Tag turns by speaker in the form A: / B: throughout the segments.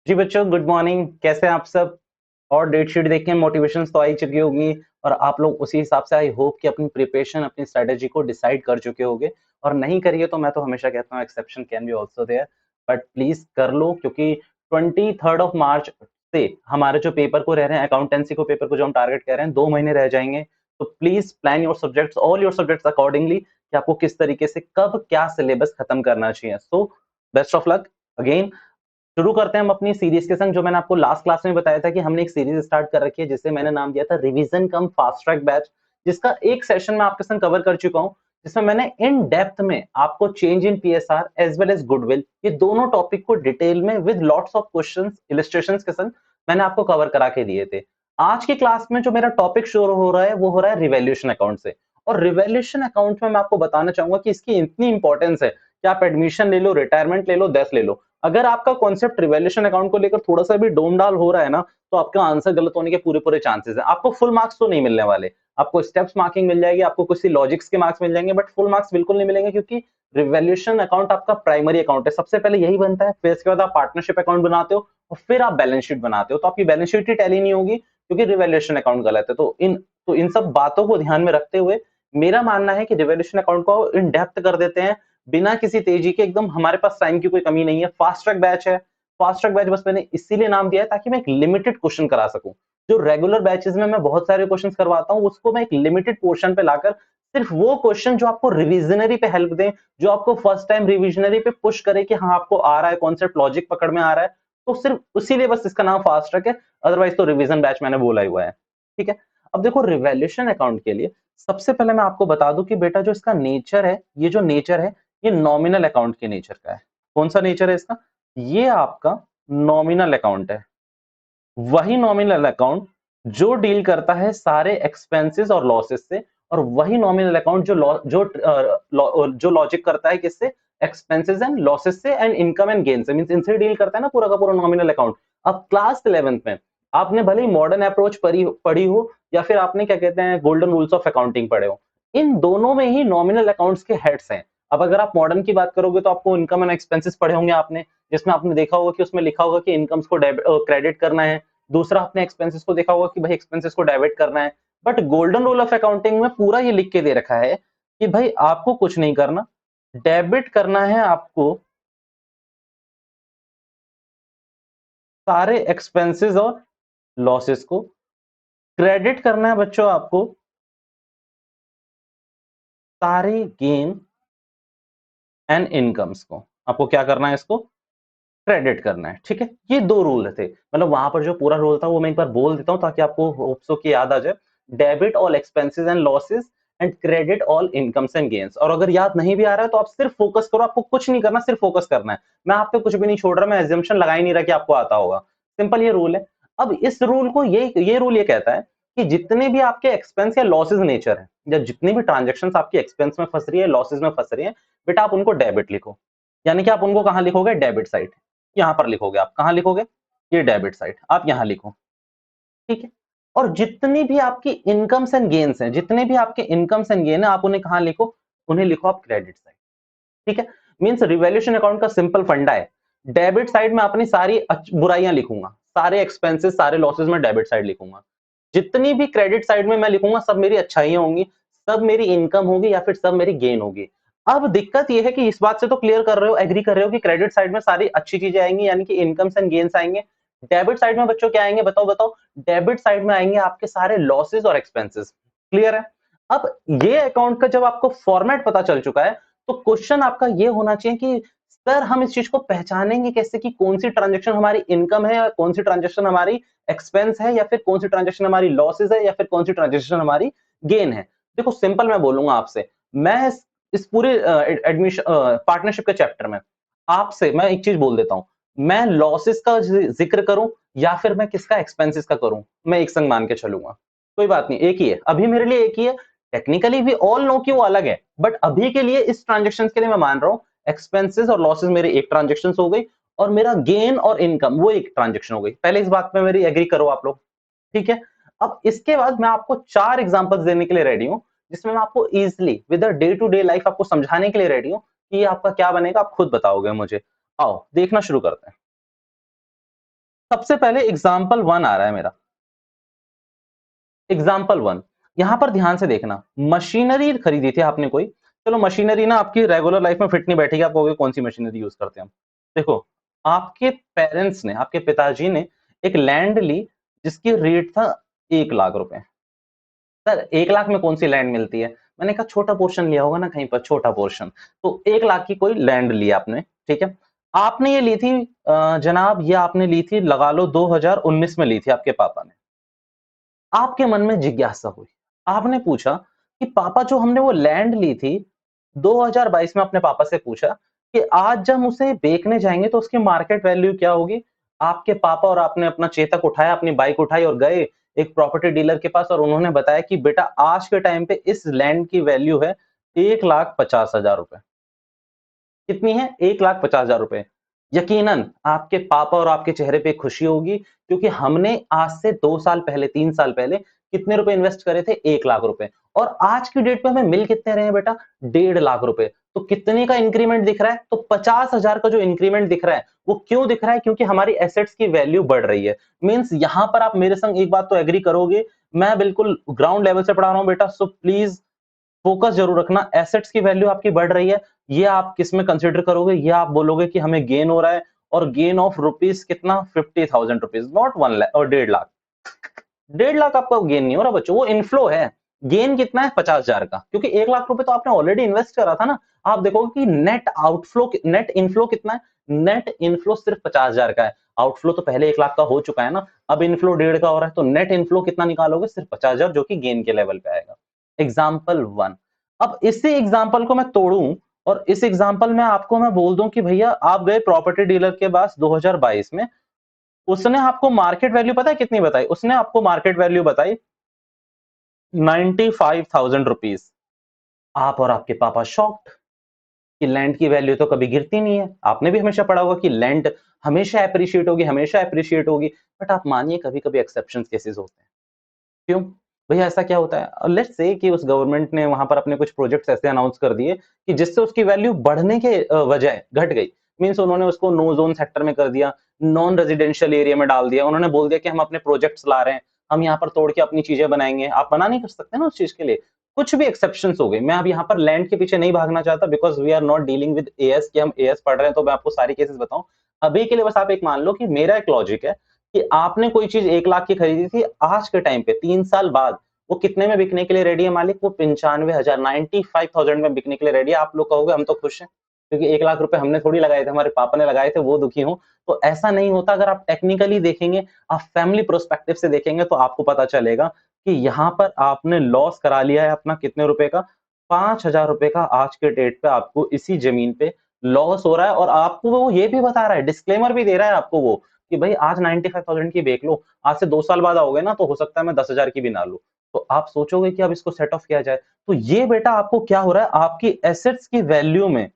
A: जी बच्चों, good morning. कैसे हैं आप सब? और डेट शीट देख के मोटिवेशन तो आ ही चुकी होगी और आप लोग उसी हिसाब से आई होप कि अपनी प्रिपरेशन, अपनी स्ट्रेटेजी को डिसाइड कर चुके होंगे। और नहीं करिए तो मैं तो हमेशा कहता हूँ exception can be also there, but please कर लो, क्योंकि 23 मार्च से हमारे जो पेपर को रह रहे हैं, अकाउंटेंसी को पेपर को जो हम टारगेट कर रहे हैं, 2 महीने रह जाएंगे। तो please plan your subjects, all your subjects accordingly कि आपको किस तरीके से कब क्या सिलेबस खत्म करना चाहिए। So best of luck again. शुरू करते हैं हम अपनी सीरीज के संग। जो मैंने आपको लास्ट क्लास में बताया था कि हमने एक सीरीज स्टार्ट कर रखी है जिसे मैंने नाम दिया था revision come fast track batch, जिसका एक सेशन मैं आपके संग कवर कर चुका हूं, जिसमें मैंने इन डेप्थ में आपको change in PSR as well as goodwill, ये दोनों टॉपिक को डिटेल में with lots of questions illustrations के संग मैंने आपको कवर करा के दिए थे। आज की क्लास में जो मेरा टॉपिक शुरू हो रहा है वो हो रहा है रिवैल्यूएशन अकाउंट से। और रिवैल्यूएशन अकाउंट में मैं आपको बताना चाहूंगा कि इसकी इतनी इंपॉर्टेंस है कि आप एडमिशन ले लो, रिटायरमेंट ले लो, डेथ ले लो, अगर आपका कॉन्सेप्ट रिवैल्यूएशन अकाउंट को लेकर थोड़ा सा भी डोम-डाल हो रहा है ना, तो आपका आंसर गलत होने के पूरे-पूरे चांसेस हैं। आपको फुल मार्क्स तो नहीं मिलने वाले। आपको स्टेप्स मार्किंग मिल जाएगी, आपको कुछ लॉजिक्स के मार्क्स मिल जाएंगे, बट फुल मार्क्स बिल्कुल नहीं मिलेंगे, क्योंकि रिवैल्यूएशन अकाउंट आपका प्राइमरी अकाउंट है। सबसे पहले यही बनता है, फिर इसके बाद आप पार्टनरशिप अकाउंट बनाते हो और फिर आप बैलेंस शीट बनाते हो। तो आपकी बैलेंस शीट ही टैली नहीं होगी क्योंकि रिवैल्यूएशन अकाउंट गलत है। तो इन सब बातों को ध्यान में रखते हुए मेरा मानना है कि रिवैल्यूएशन अकाउंट को इन डेप्थ कर देते हैं बिना किसी तेजी के। एकदम हमारे पास टाइम की कोई कमी नहीं है, फास्ट ट्रैक बैच है। फास्ट ट्रैक बैच बस मैंने इसीलिए नाम दिया है ताकि मैं एक लिमिटेड क्वेश्चन करा सकूं। जो रेगुलर बैचेस में मैं बहुत सारे क्वेश्चंस करवाता हूं, उसको मैं एक लिमिटेड पोर्शन पे लाकर सिर्फ वो क्वेश्चन जो आपको रिविजनरी पे हेल्प दें, जो आपको फर्स्ट टाइम रिविजनरी पे पुश करे कि हाँ आपको आ रहा है, कॉन्सेप्ट लॉजिक पकड़ में आ रहा है, तो सिर्फ उसीलिए बस इसका नाम फास्ट ट्रैक है। अदरवाइज तो रिवीजन बैच मैंने बोला ही हुआ है। ठीक है। अब देखो, रिवैल्यूएशन अकाउंट के लिए सबसे पहले मैं आपको बता दूं कि बेटा जो इसका नेचर है, ये जो नेचर है, ये नॉमिनल अकाउंट के नेचर का है। कौन सा नेचर है इसका? ये आपका नॉमिनल अकाउंट है। वही नॉमिनल अकाउंट जो डील करता है सारे एक्सपेंसेस और लॉसेस से, और वही नॉमिनल अकाउंट जो लॉजिक करता है किससे? एक्सपेंसेस एंड लॉसेस से एंड इनकम एंड गेन से। मींस इनसे डील करता है ना पूरा का पूरा नॉमिनल अकाउंट। अब क्लास 11th में आपने भले ही मॉडर्न अप्रोच पढ़ी हो या फिर आपने क्या कहते हैं गोल्डन रूल्स ऑफ अकाउंटिंग पढ़े हो, इन दोनों में ही नॉमिनल अकाउंट्स के हेड्स हैं। अब अगर आप मॉडर्न की बात करोगे तो आपको इनकम एंड एक्सपेंसेस पढ़े होंगे आपने, जिसमें आपने देखा होगा कि उसमें लिखा होगा कि इनकम्स को क्रेडिट करना है। दूसरा आपने एक्सपेंसेस को देखा होगा कि भाई एक्सपेंसेस को डेबिट करना है। But golden rule of accounting में पूरा ये लिख के दे रखा है कि भाई आपको कुछ नहीं करना, डेबिट करना है आपको सारे एक्सपेंसेस और लॉसेस को, क्रेडिट करना है बच्चों आपको सारे गेन एंड इनकम्स को। आपको क्या करना है? इसको क्रेडिट करना है। ठीक है, ये दो रूल थे। मतलब वहां पर जो पूरा रूल था वो मैं एक बार बोल देता हूं ताकि आपको होप्सो की याद आ जाए। Debit all expenses and losses and credit all incomes and gains. और अगर याद नहीं भी आ रहा है तो आप सिर्फ फोकस करो, आपको कुछ नहीं करना, सिर्फ फोकस करना है। मैं आप पे कुछ भी नहीं छोड़ रहा, मैं एजम्पशन लगा ही नहीं रहा कि आपको आता होगा। सिंपल ये रूल है। अब इस रूल को ये रूल ये कहता है कि जितने भी आपके एक्सपेंस या लॉसेस नेचर है, या जितनी भी ट्रांजेक्शन आपकी एक्सपेंस में फंस रही है, लॉसेस में फंस रही है, बेटा आप उनको डेबिट लिखो। यानी कि आप उनको कहां लिखोगे? Debit side. यहां पर लिखोगे। आप कहां लिखोगे? ये डेबिट साइड आप यहां लिखो। ठीक है। और जितनी भी आपकी इनकम्स एंड गेन्स हैं, जितने भी आपके इनकम्स एंड गेन है, आप उन्हें कहां लिखो? उन्हें लिखो आप क्रेडिट साइड। ठीक है। मींस रिवैल्यूएशन अकाउंट का सिंपल फंडा है, डेबिट साइड में अपनी सारी बुराइयां लिखूंगा, सारे एक्सपेंसेस सारे लॉसेस में डेबिट साइड लिखूंगा। जितनी भी क्रेडिट साइड में मैं लिखूंगा सब मेरी अच्छाइयां होंगी, सब मेरी इनकम होगी या फिर सब मेरी गेन होगी। अब दिक्कत यह है कि इस बात से तो क्लियर कर रहे हो, एग्री कर रहे हो कि क्रेडिट साइड में सारी अच्छी चीजें आएंगी, यानी कि इनकम्स एंड गेन्स आएंगे। डेबिट साइड में बच्चों क्या आएंगे? बताओ बताओ। डेबिट साइड में आएंगे आपके सारे लॉसेस और एक्सपेंसेस। क्लियर है? अब ये अकाउंट का जब आपको फॉर्मेट पता चल चुका है, तो क्वेश्चन आपका ये होना चाहिए कि सर हम इस चीज को पहचानेंगे कैसे कि कौन सी ट्रांजेक्शन हमारी इनकम है या कौन सी ट्रांजेक्शन हमारी एक्सपेंस है या फिर कौन सी ट्रांजेक्शन हमारी लॉसेस है या फिर कौन सी ट्रांजेक्शन हमारी गेन है। देखो सिंपल मैं बोलूंगा आपसे, मैं इस पूरे एडमिशन पार्टनरशिप के चैप्टर में आपसे मैं एक चीज बोल देता हूं। मैं लॉसेस का जिक्र करूं या फिर मैं किसका एक्सपेंसेस का करूं, मैं एक संग मान के चलूंगा। कोई बात नहीं, एक ही है अभी मेरे लिए, एक ही है। टेक्निकली वी ऑल नो कि वो अलग है, बट अभी के लिए इस ट्रांजेक्शन के लिए मैं मान रहा हूं एक्सपेंसेस और लॉसेस मेरी एक ट्रांजेक्शन हो गई और मेरा गेन और इनकम वो एक ट्रांजेक्शन हो गई। पहले इस बात पे मेरी एग्री करो आप लोग। ठीक है। अब इसके बाद मैं आपको 4 एग्जांपल्स देने के लिए रेडी हूं, जिसमें मैं आपको easily with day to day life आपको समझाने के लिए रेडी हूं कि ये आपका क्या बनेगा, आप खुद बताओगे मुझे। आओ देखना शुरू करते हैं। सबसे पहले एग्जाम्पल 1 आ रहा है मेरा, एग्जाम्पल 1। यहां पर ध्यान से देखना, मशीनरी खरीदी थी आपने कोई, चलो मशीनरी ना आपकी रेगुलर लाइफ में फिट नहीं बैठेगी, आप कहोगे कौन सी मशीनरी यूज करते हैं हम। देखो, आपके पेरेंट्स ने, आपके पिताजी ने एक लैंड ली जिसकी रेट था 1 लाख रुपए। सर 1 लाख में कौन सी लैंड मिलती है? मैंने कहा छोटा पोर्शन लिया होगा ना कहीं पर, छोटा पोर्शन। तो 1 लाख की कोई लैंड ली आपने, ठीक है। आपने ये ली थी जनाब, ये आपने ली थी, लगा लो 2019 में ली थी आपके पापा ने। आपके मन में जिज्ञासा हुई, आपने पूछा कि पापा जो हमने वो लैंड ली थी 2022 में, अपने पापा से पूछा कि आज जब हम उसे बेचने जाएंगे तो उसकी मार्केट वैल्यू क्या होगी। आपके पापा और आपने अपना चेतक उठाया, अपनी बाइक उठाई और गए एक प्रॉपर्टी डीलर के पास, और उन्होंने बताया कि बेटा आज के टाइम पे इस लैंड की वैल्यू है 1,50,000 रुपए। कितनी है? 1,50,000 रुपए। यकीनन आपके पापा और आपके चेहरे पे खुशी होगी, क्योंकि हमने आज से 2 साल पहले, 3 साल पहले कितने रुपए इन्वेस्ट करे थे? 1 लाख रुपए। और आज की डेट पे हमें मिल कितने रहे हैं बेटा? 1.5 लाख रुपए। तो कितने का इंक्रीमेंट दिख रहा है? तो 50,000 का जो इंक्रीमेंट दिख रहा है, वो क्यों दिख रहा है? क्योंकि हमारी एसेट्स की वैल्यू बढ़ रही है। मींस यहां पर आप मेरे संग एक बात तो एग्री करोगे, मैं बिल्कुल ग्राउंड लेवल से पढ़ा रहा हूं बेटा, सो प्लीज फोकस जरूर रखना। एसेट्स की वैल्यू आपकी बढ़ रही है, ये आप किस में कंसिडर करोगे? ये आप बोलोगे कि हमें गेन हो रहा है, और गेन ऑफ रुपीज कितना? 50,000 रुपीज, नॉट 1 लाख और 1.5 लाख। 1.5 लाख आपका गेन नहीं हो रहा बच्चों, वो इनफ्लो है। गेन कितना है? 50,000 का, क्योंकि 1 लाख रुपए तो आपने ऑलरेडी इन्वेस्ट करा था ना। आप देखोगे कि नेट आउटफ्लो, नेट इनफ्लो कितना है? नेट इनफ्लो सिर्फ 50,000 का है। आउटफ्लो तो पहले 1 लाख का हो चुका है ना, अब इनफ्लो 1.5 का हो रहा है, तो नेट इनफ्लो कितना निकालोगे? सिर्फ 50,000, जो कि गेन के लेवल पे आएगा। एग्जाम्पल 1। अब इसी एग्जाम्पल को मैं तोड़ूं और इस एग्जाम्पल में आपको मैं बोल दूं कि भैया आप गए प्रॉपर्टी डीलर के पास 2022 में, उसने आपको मार्केट वैल्यू पता है कितनी बताई? उसने आपको मार्केट वैल्यू बताई 95,000 रुपीज। आप और आपके पापा शॉक्ड कि लैंड की वैल्यू तो कभी गिरती नहीं है। आपने भी हमेशा पढ़ा होगा कि लैंड हमेशा अप्रिशिएट होगी, हमेशा अप्रिशिएट होगी। बट आप मानिए कभी कभी एक्सेप्शन केसेस होते हैं। क्यों? भैया ऐसा क्या होता है? लेट्स से कि उस गवर्नमेंट ने वहां पर अपने कुछ प्रोजेक्ट्स ऐसे अनाउंस कर दिए कि जिससे उसकी वैल्यू बढ़ने के बजाय घट गई। मींस उन्होंने उसको नो जोन सेक्टर में कर दिया, नॉन रेजिडेंशियल एरिया में डाल दिया। उन्होंने बोल दिया कि हम अपने प्रोजेक्ट्स ला रहे हैं, हम यहाँ पर तोड़ के अपनी चीजें बनाएंगे। आप मना नहीं कर सकते ना उस चीज के लिए। कुछ भी एक्सेप्शन हो गए। मैं अब यहाँ पर लैंड के पीछे नहीं भागना चाहता, because we are not dealing with AS, कि हम एएस पढ़ रहे हैं तो मैं आपको सारी केसेस बताऊं। अभी के लिए बस आप एक मान लो कि मेरा एक लॉजिक है कि आपने कोई चीज 1 लाख की खरीदी थी, आज के टाइम पे 3 साल बाद वो कितने में बिकने के लिए रेडी है मालिक? वो 95,000, 95,000 में बिकने के लिए रेडी है। आप लोग कहोगे हम तो खुश हैं, क्योंकि 1 लाख रुपए हमने थोड़ी लगाए थे, हमारे पापा ने लगाए थे, वो दुखी हो। तो ऐसा नहीं होता। अगर आप टेक्निकली देखेंगे, आप फैमिली प्रोस्पेक्टिव से देखेंगे, तो आपको पता चलेगा कि यहाँ पर आपने लॉस करा लिया है अपना कितने रुपए का? 5,000 रुपए का। आज के डेट पे आपको इसी जमीन पे लॉस हो रहा है, और आपको वो ये भी बता रहा है, डिस्क्लेमर भी दे रहा है आपको वो, कि भाई आज 95,000 की बेच लो, आज से 2 साल बाद आओगे ना तो हो सकता है मैं 10,000 की भी ना लूं। तो आप सोचोगे कि अब इसको सेट ऑफ किया जाए, तो ये बेटा आपको क्या हो रहा है? आपकी एसेट्स की वैल्यू में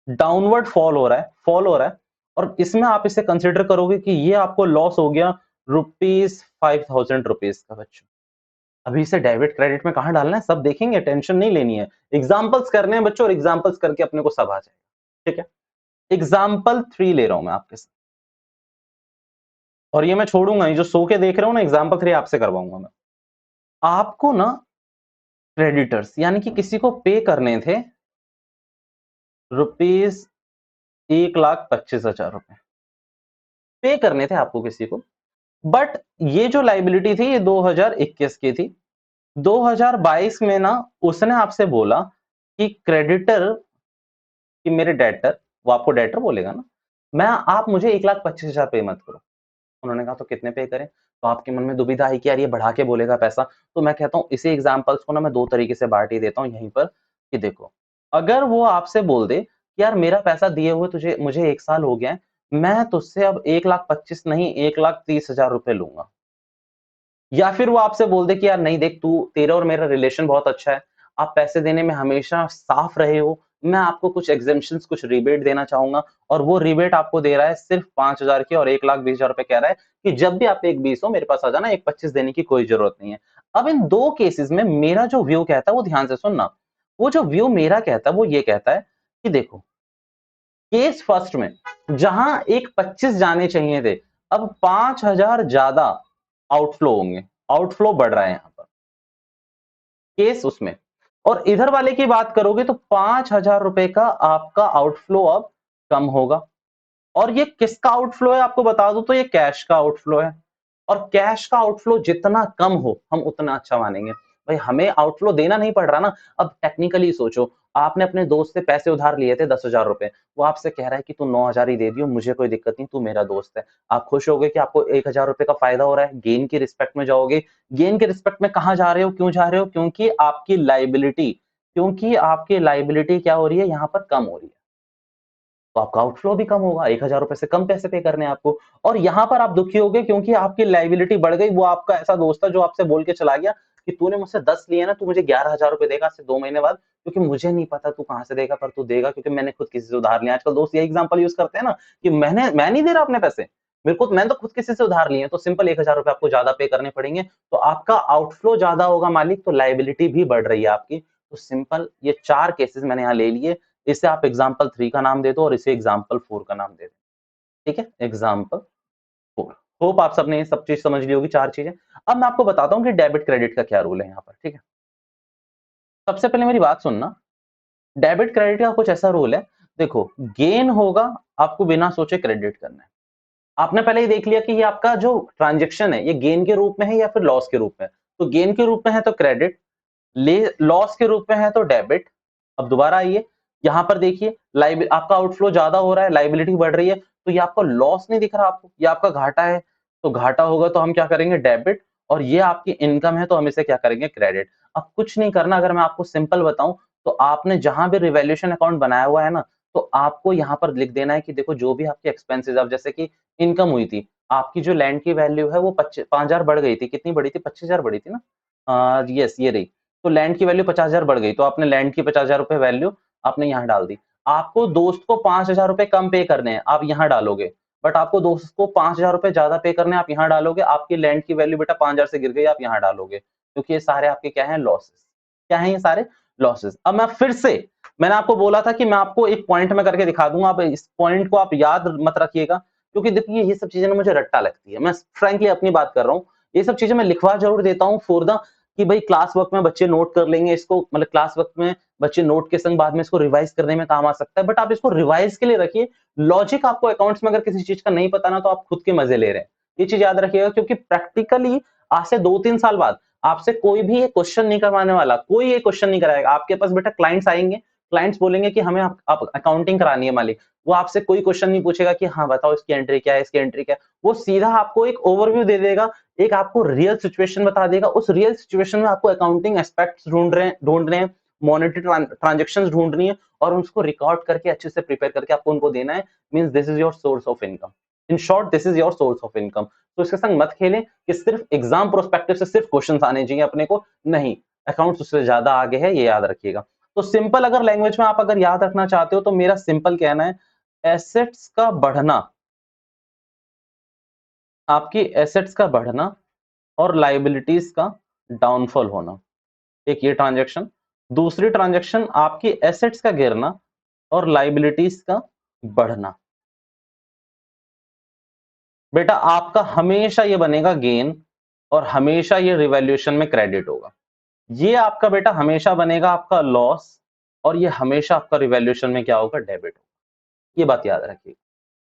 A: डाउनवर्ड फॉल हो रहा है, फॉल हो रहा है। और इसमें आप इसे कंसिडर करोगे कि ये आपको लॉस हो गया ₹5,000 का बच्चों। अभी इसे डेबिट क्रेडिट में कहां डालना है सब देखेंगे, टेंशन नहीं लेनी है। एग्जांपल्स करने हैं बच्चों, और एग्जांपल्स करके अपने को सब आ जाएगा। ठीक है, एग्जाम्पल 3 ले रहा हूं मैं आपके साथ, और ये मैं छोड़ूंगा नहीं, जो सो के देख रहे हो ना, एग्जाम्पल 3 आपसे करवाऊंगा मैं। आपको ना क्रेडिटर्स, यानी कि किसी को पे करने थे रुपीज 1,25,000 रुपए पे करने थे आपको किसी को। बट ये जो लाइबिलिटी थी ये 2021 की थी। 2022 में ना उसने आपसे बोला कि क्रेडिटर, कि मेरे डेटर, वो आपको डेटर बोलेगा ना, मैं, आप मुझे 1,25,000 पे मत करो। उन्होंने कहा तो कितने पे करें? तो आपके मन में दुविधा आई कि यार ये बढ़ा के बोलेगा पैसा। तो मैं कहता हूं इसी एग्जांपल्स को ना मैं दो तरीके से बांट ही देता हूं यहीं पर, कि देखो, अगर वो आपसे बोल दे कि यार मेरा पैसा दिए हुए तुझे, मुझे 1 साल हो गया है, मैं तुझसे अब 1,25,000 नहीं 1,30,000 रुपए लूंगा। या फिर वो आपसे बोल दे कि यार नहीं देख, तू, तेरा और मेरा रिलेशन बहुत अच्छा है, आप पैसे देने में हमेशा साफ रहे हो, मैं आपको कुछ एग्जेम्पशंस, कुछ रिबेट देना चाहूंगा, और वो रिबेट आपको दे रहा है सिर्फ 5,000 की, और 1,20,000 रुपए कह रहा है कि जब भी आप 1,20 हो मेरे पास आ जाना, 1,25 देने की कोई जरूरत नहीं है। अब इन दो केसेस में मेरा जो व्यू कहता है वो ध्यान से सुनना। वो जो व्यू मेरा कहता है वो ये कहता है कि देखो, केस फर्स्ट में जहां एक 25 जाने चाहिए थे, अब 5,000 ज्यादा आउटफ्लो होंगे, आउटफ्लो बढ़ रहा है यहाँ पर केस उसमें। और इधर वाले की बात करोगे तो 5,000 रुपए का आपका आउटफ्लो अब कम होगा। और ये किसका आउटफ्लो है आपको बता दूं तो ये कैश का आउटफ्लो है। और कैश का आउटफ्लो जितना कम हो हम उतना अच्छा मानेंगे। भाई हमें आउटफ्लो देना नहीं पड़ रहा ना। अब टेक्निकली सोचो, आपने अपने दोस्त से पैसे उधार लिए थे 10,000 रुपए, वो आपसे कह रहा है कि तू 9,000 ही दे दियो, मुझे कोई दिक्कत नहीं, तू मेरा दोस्त है। आप खुश होगे कि आपको 1,000 रुपए का फायदा हो रहा है, गेन की रिस्पेक्ट में जाओगे। गेन के रिस्पेक्ट में कहां जा रहे हो, क्यों जा रहे हो? क्योंकि आपकी लाइबिलिटी क्या हो रही है यहाँ पर, कम हो रही है। तो आपका आउटफ्लो भी कम होगा, 1,000 रुपए से कम पैसे पे करने हैं आपको। और यहां पर आप दुखी हो गए क्योंकि आपकी लायबिलिटी बढ़ गई। वो आपका ऐसा दोस्त था जो आपसे बोल के चला गया कि तूने मुझसे 10 लिए ना, तू मुझे 11,000 रुपए देगा आज से 2 महीने बाद, क्योंकि मुझे नहीं पता तू कहां से देगा, पर तू देगा क्योंकि मैंने खुद किसी से उधार लिया। आजकल दोस्त यही एग्जांपल यूज करते हैं ना कि मैं नहीं दे रहा अपने पैसे, मैंने तो खुद किसी से उधार लिए हैं, तो सिंपल 1,000 रुपए आपको ज्यादा पे करने पड़ेंगे। तो आपका आउटफ्लो ज्यादा होगा मालिक, तो लायबिलिटी भी बढ़ रही है आपकी। तो सिंपल ये 4 केसेस मैंने यहाँ ले लिए। इसे आप एग्जाम्पल 3 का नाम दे दो और इसे एग्जाम्पल 4 का नाम दे दो। ठीक है, एग्जाम्पल 4। होप आप सबने ये सब चीज समझ ली होगी, 4 चीजें। अब मैं आपको बताता हूँ कि डेबिट क्रेडिट का क्या रूल है यहाँ पर। ठीक है, सबसे पहले मेरी बात सुनना। डेबिट क्रेडिट का कुछ ऐसा रूल है, देखो गेन होगा आपको बिना सोचे क्रेडिट करना है। आपने पहले ही देख लिया कि ये आपका जो ट्रांजेक्शन है ये गेन के रूप में है या फिर लॉस के रूप में। तो गेन के रूप में है तो क्रेडिट, लॉस के रूप में है तो डेबिट। अब दोबारा आइए, यहां पर देखिए आपका आउटफ्लो ज्यादा हो रहा है, लाइबिलिटी बढ़ रही है, तो ये आपका लॉस नहीं दिख रहा आपको, ये आपका घाटा है। तो घाटा होगा तो हम क्या करेंगे, डेबिट। और ये आपकी इनकम है तो हम इसे क्या करेंगे, क्रेडिट। अब कुछ नहीं करना, अगर मैं आपको सिंपल बताऊं तो आपने जहां भी रिवैल्यूएशन अकाउंट बनाया हुआ है ना, तो आपको यहाँ पर लिख देना है कि देखो जो भी आपके एक्सपेंसेस, अब जैसे कि इनकम हुई थी, आपकी जो लैंड की वैल्यू है वो 5,000 बढ़ गई थी, कितनी बढ़ी थी, 25,000 बढ़ी थी ना। यस ये रही। तो लैंड की वैल्यू 50,000 बढ़ गई, तो आपने लैंड की 50,000 रुपए वैल्यू आपने यहाँ डाल दी। आपको दोस्त को 5,000 रुपए कम पे करने हैं, आप यहाँ डालोगे। बट आपको दोस्त को 5,000 रुपए ज्यादा पे करने हैं, आप यहाँ डालोगे। आपकी लैंड की वैल्यू बेटा 5,000 से गिर गई, आप यहाँ डालोगे, क्योंकि ये सारे आपके क्या है, लॉसेस। क्या है ये सारे, लॉसेस। अब मैं फिर से, मैंने आपको बोला था कि मैं आपको एक पॉइंट में करके दिखा दूंगा, आप इस पॉइंट को आप याद मत रखिएगा, क्योंकि देखिए ये सब चीजें ना मुझे रट्टा लगती है। मैं फ्रैंकली अपनी बात कर रहा हूँ, ये सब चीजें मैं लिखवा जरूर देता हूँ फॉर द कि भाई क्लास वर्क में बच्चे नोट कर लेंगे इसको, मतलब क्लास वर्क में बच्चे नोट के संग बाद में इसको रिवाइज करने में काम आ सकता है। बट आप इसको रिवाइज के लिए रखिए। लॉजिक आपको अकाउंट्स में अगर किसी चीज का नहीं पता ना, तो आप खुद के मजे ले रहे हैं, ये चीज याद रखिएगा। क्योंकि प्रैक्टिकली आज से 2-3 साल बाद आपसे कोई भी ये क्वेश्चन नहीं करवाने वाला, कोई ये क्वेश्चन नहीं कराएगा। आपके पास बेटा क्लाइंट्स आएंगे, क्लाइंट्स बोलेंगे कि हमें आप अकाउंटिंग करानी है मालिक, वो आपसे कोई क्वेश्चन नहीं पूछेगा कि हाँ बताओ इसकी एंट्री क्या है, इसकी एंट्री क्या है। वो सीधा आपको एक ओवरव्यू दे देगा, एक आपको रियल सिचुएशन बता देगा। उस रियल सिचुएशन में आपको अकाउंटिंग एस्पेक्ट्स ढूंढ रहे हैं, मॉनेटरी ट्रांजेक्शंस ढूंढनी है, और उसको रिकॉर्ड करके अच्छे से प्रिपेयर करके आपको उनको देना है। Means this is your source of income. In short this is your source of income. तो इसके संग मत खेलें कि सिर्फ एग्जाम प्रोस्पेक्टिव से सिर्फ क्वेश्चंस आने चाहिए अपने को, नहीं, अकाउंट्स उससे ज्यादा आगे है, ये याद रखिएगा। तो सिंपल अगर लैंग्वेज में आप अगर याद रखना चाहते हो तो मेरा सिंपल कहना है, एसेट्स का बढ़ना, आपकी एसेट्स का बढ़ना और लाइबिलिटीज का डाउनफॉल होना, एक ये ट्रांजैक्शन। दूसरी ट्रांजैक्शन आपकी एसेट्स का गिरना और लाइबिलिटीज का बढ़ना। बेटा आपका हमेशा ये बनेगा गेन, और हमेशा ये रिवैल्यूएशन में क्रेडिट होगा। ये आपका बेटा हमेशा बनेगा आपका लॉस, और ये हमेशा आपका रिवैल्यूएशन में क्या होगा, डेबिट होगा। ये बात याद रखिए,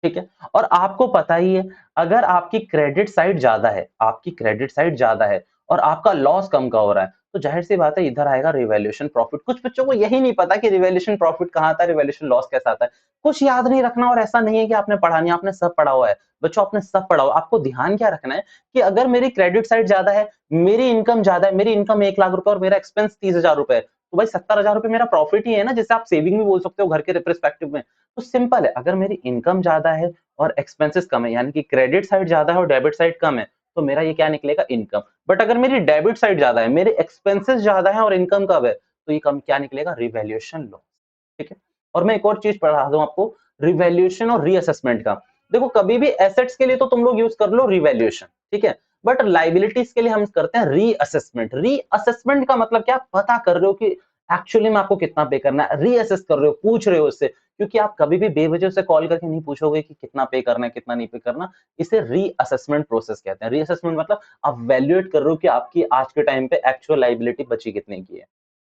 A: ठीक है। और आपको पता ही है, अगर आपकी क्रेडिट साइड ज्यादा है, आपकी क्रेडिट साइड ज्यादा है और आपका लॉस कम का हो रहा है, तो जाहिर सी बात है इधर आएगा रिवैल्यूएशन प्रॉफिट। कुछ बच्चों को यही नहीं पता कि रिवैल्यूएशन प्रॉफिट कहां आता है, रिवैल्यूएशन लॉस कैसा आता है। कुछ याद नहीं रखना, और ऐसा नहीं है कि आपने पढ़ा नहीं, आपने सब पढ़ा हुआ है बच्चों, आपने सब पढ़ा हुआ। आपको ध्यान क्या रखना है कि अगर मेरी क्रेडिट साइड ज्यादा है, मेरी इनकम ज्यादा है, मेरी इनकम 1,00,000 रुपए और मेरा एक्सपेंस 30,000 रुपए है, तो भाई 70,000 रुपए मेरा प्रॉफिट ही है ना, जिसे आप सेविंग भी बोल सकते हो घर के रिस्पेक्टिव में। तो सिंपल है, अगर मेरी इनकम ज्यादा है और एक्सपेंसेस कम है, यानी कि क्रेडिट साइड ज्यादा है और डेबिट साइड कम है, तो मेरा ये क्या निकलेगा, इनकम। बट अगर मेरी डेबिट साइड ज्यादा है, मेरे एक्सपेंसेस ज्यादा है और इनकम कम है, तो ये कम क्या निकलेगा, रिवैल्यूएशन लॉस। ठीक है। और मैं एक और चीज पढ़ा दूं आपको, रिवैल्यूएशन और रीअसेसमेंट का। देखो कभी भी एसेट्स के लिए तो तुम लोग यूज कर लो रिवैल्यूएशन, ठीक है, बट लाइबिलिटीज के लिए हम करते हैं रीअसेसमेंट। रीअसेसमेंट का मतलब क्या, पता कर रहे हो कि एक्चुअली में आपको कितना पे करना है, रीअसेस कर रहे हो, पूछ रहे हो उससे, क्योंकि आप कभी भी बेवजह से कॉल करके नहीं पूछोगे कि कितना पे करना है, कितना नहीं पे करना। इसे रीअसेसमेंट प्रोसेस कहते हैं। रीअसेसमेंट मतलब आप वैल्यूएट कर रहे हो कि आपकी आज के टाइम पे एक्चुअल लायबिलिटी बची कितने की है,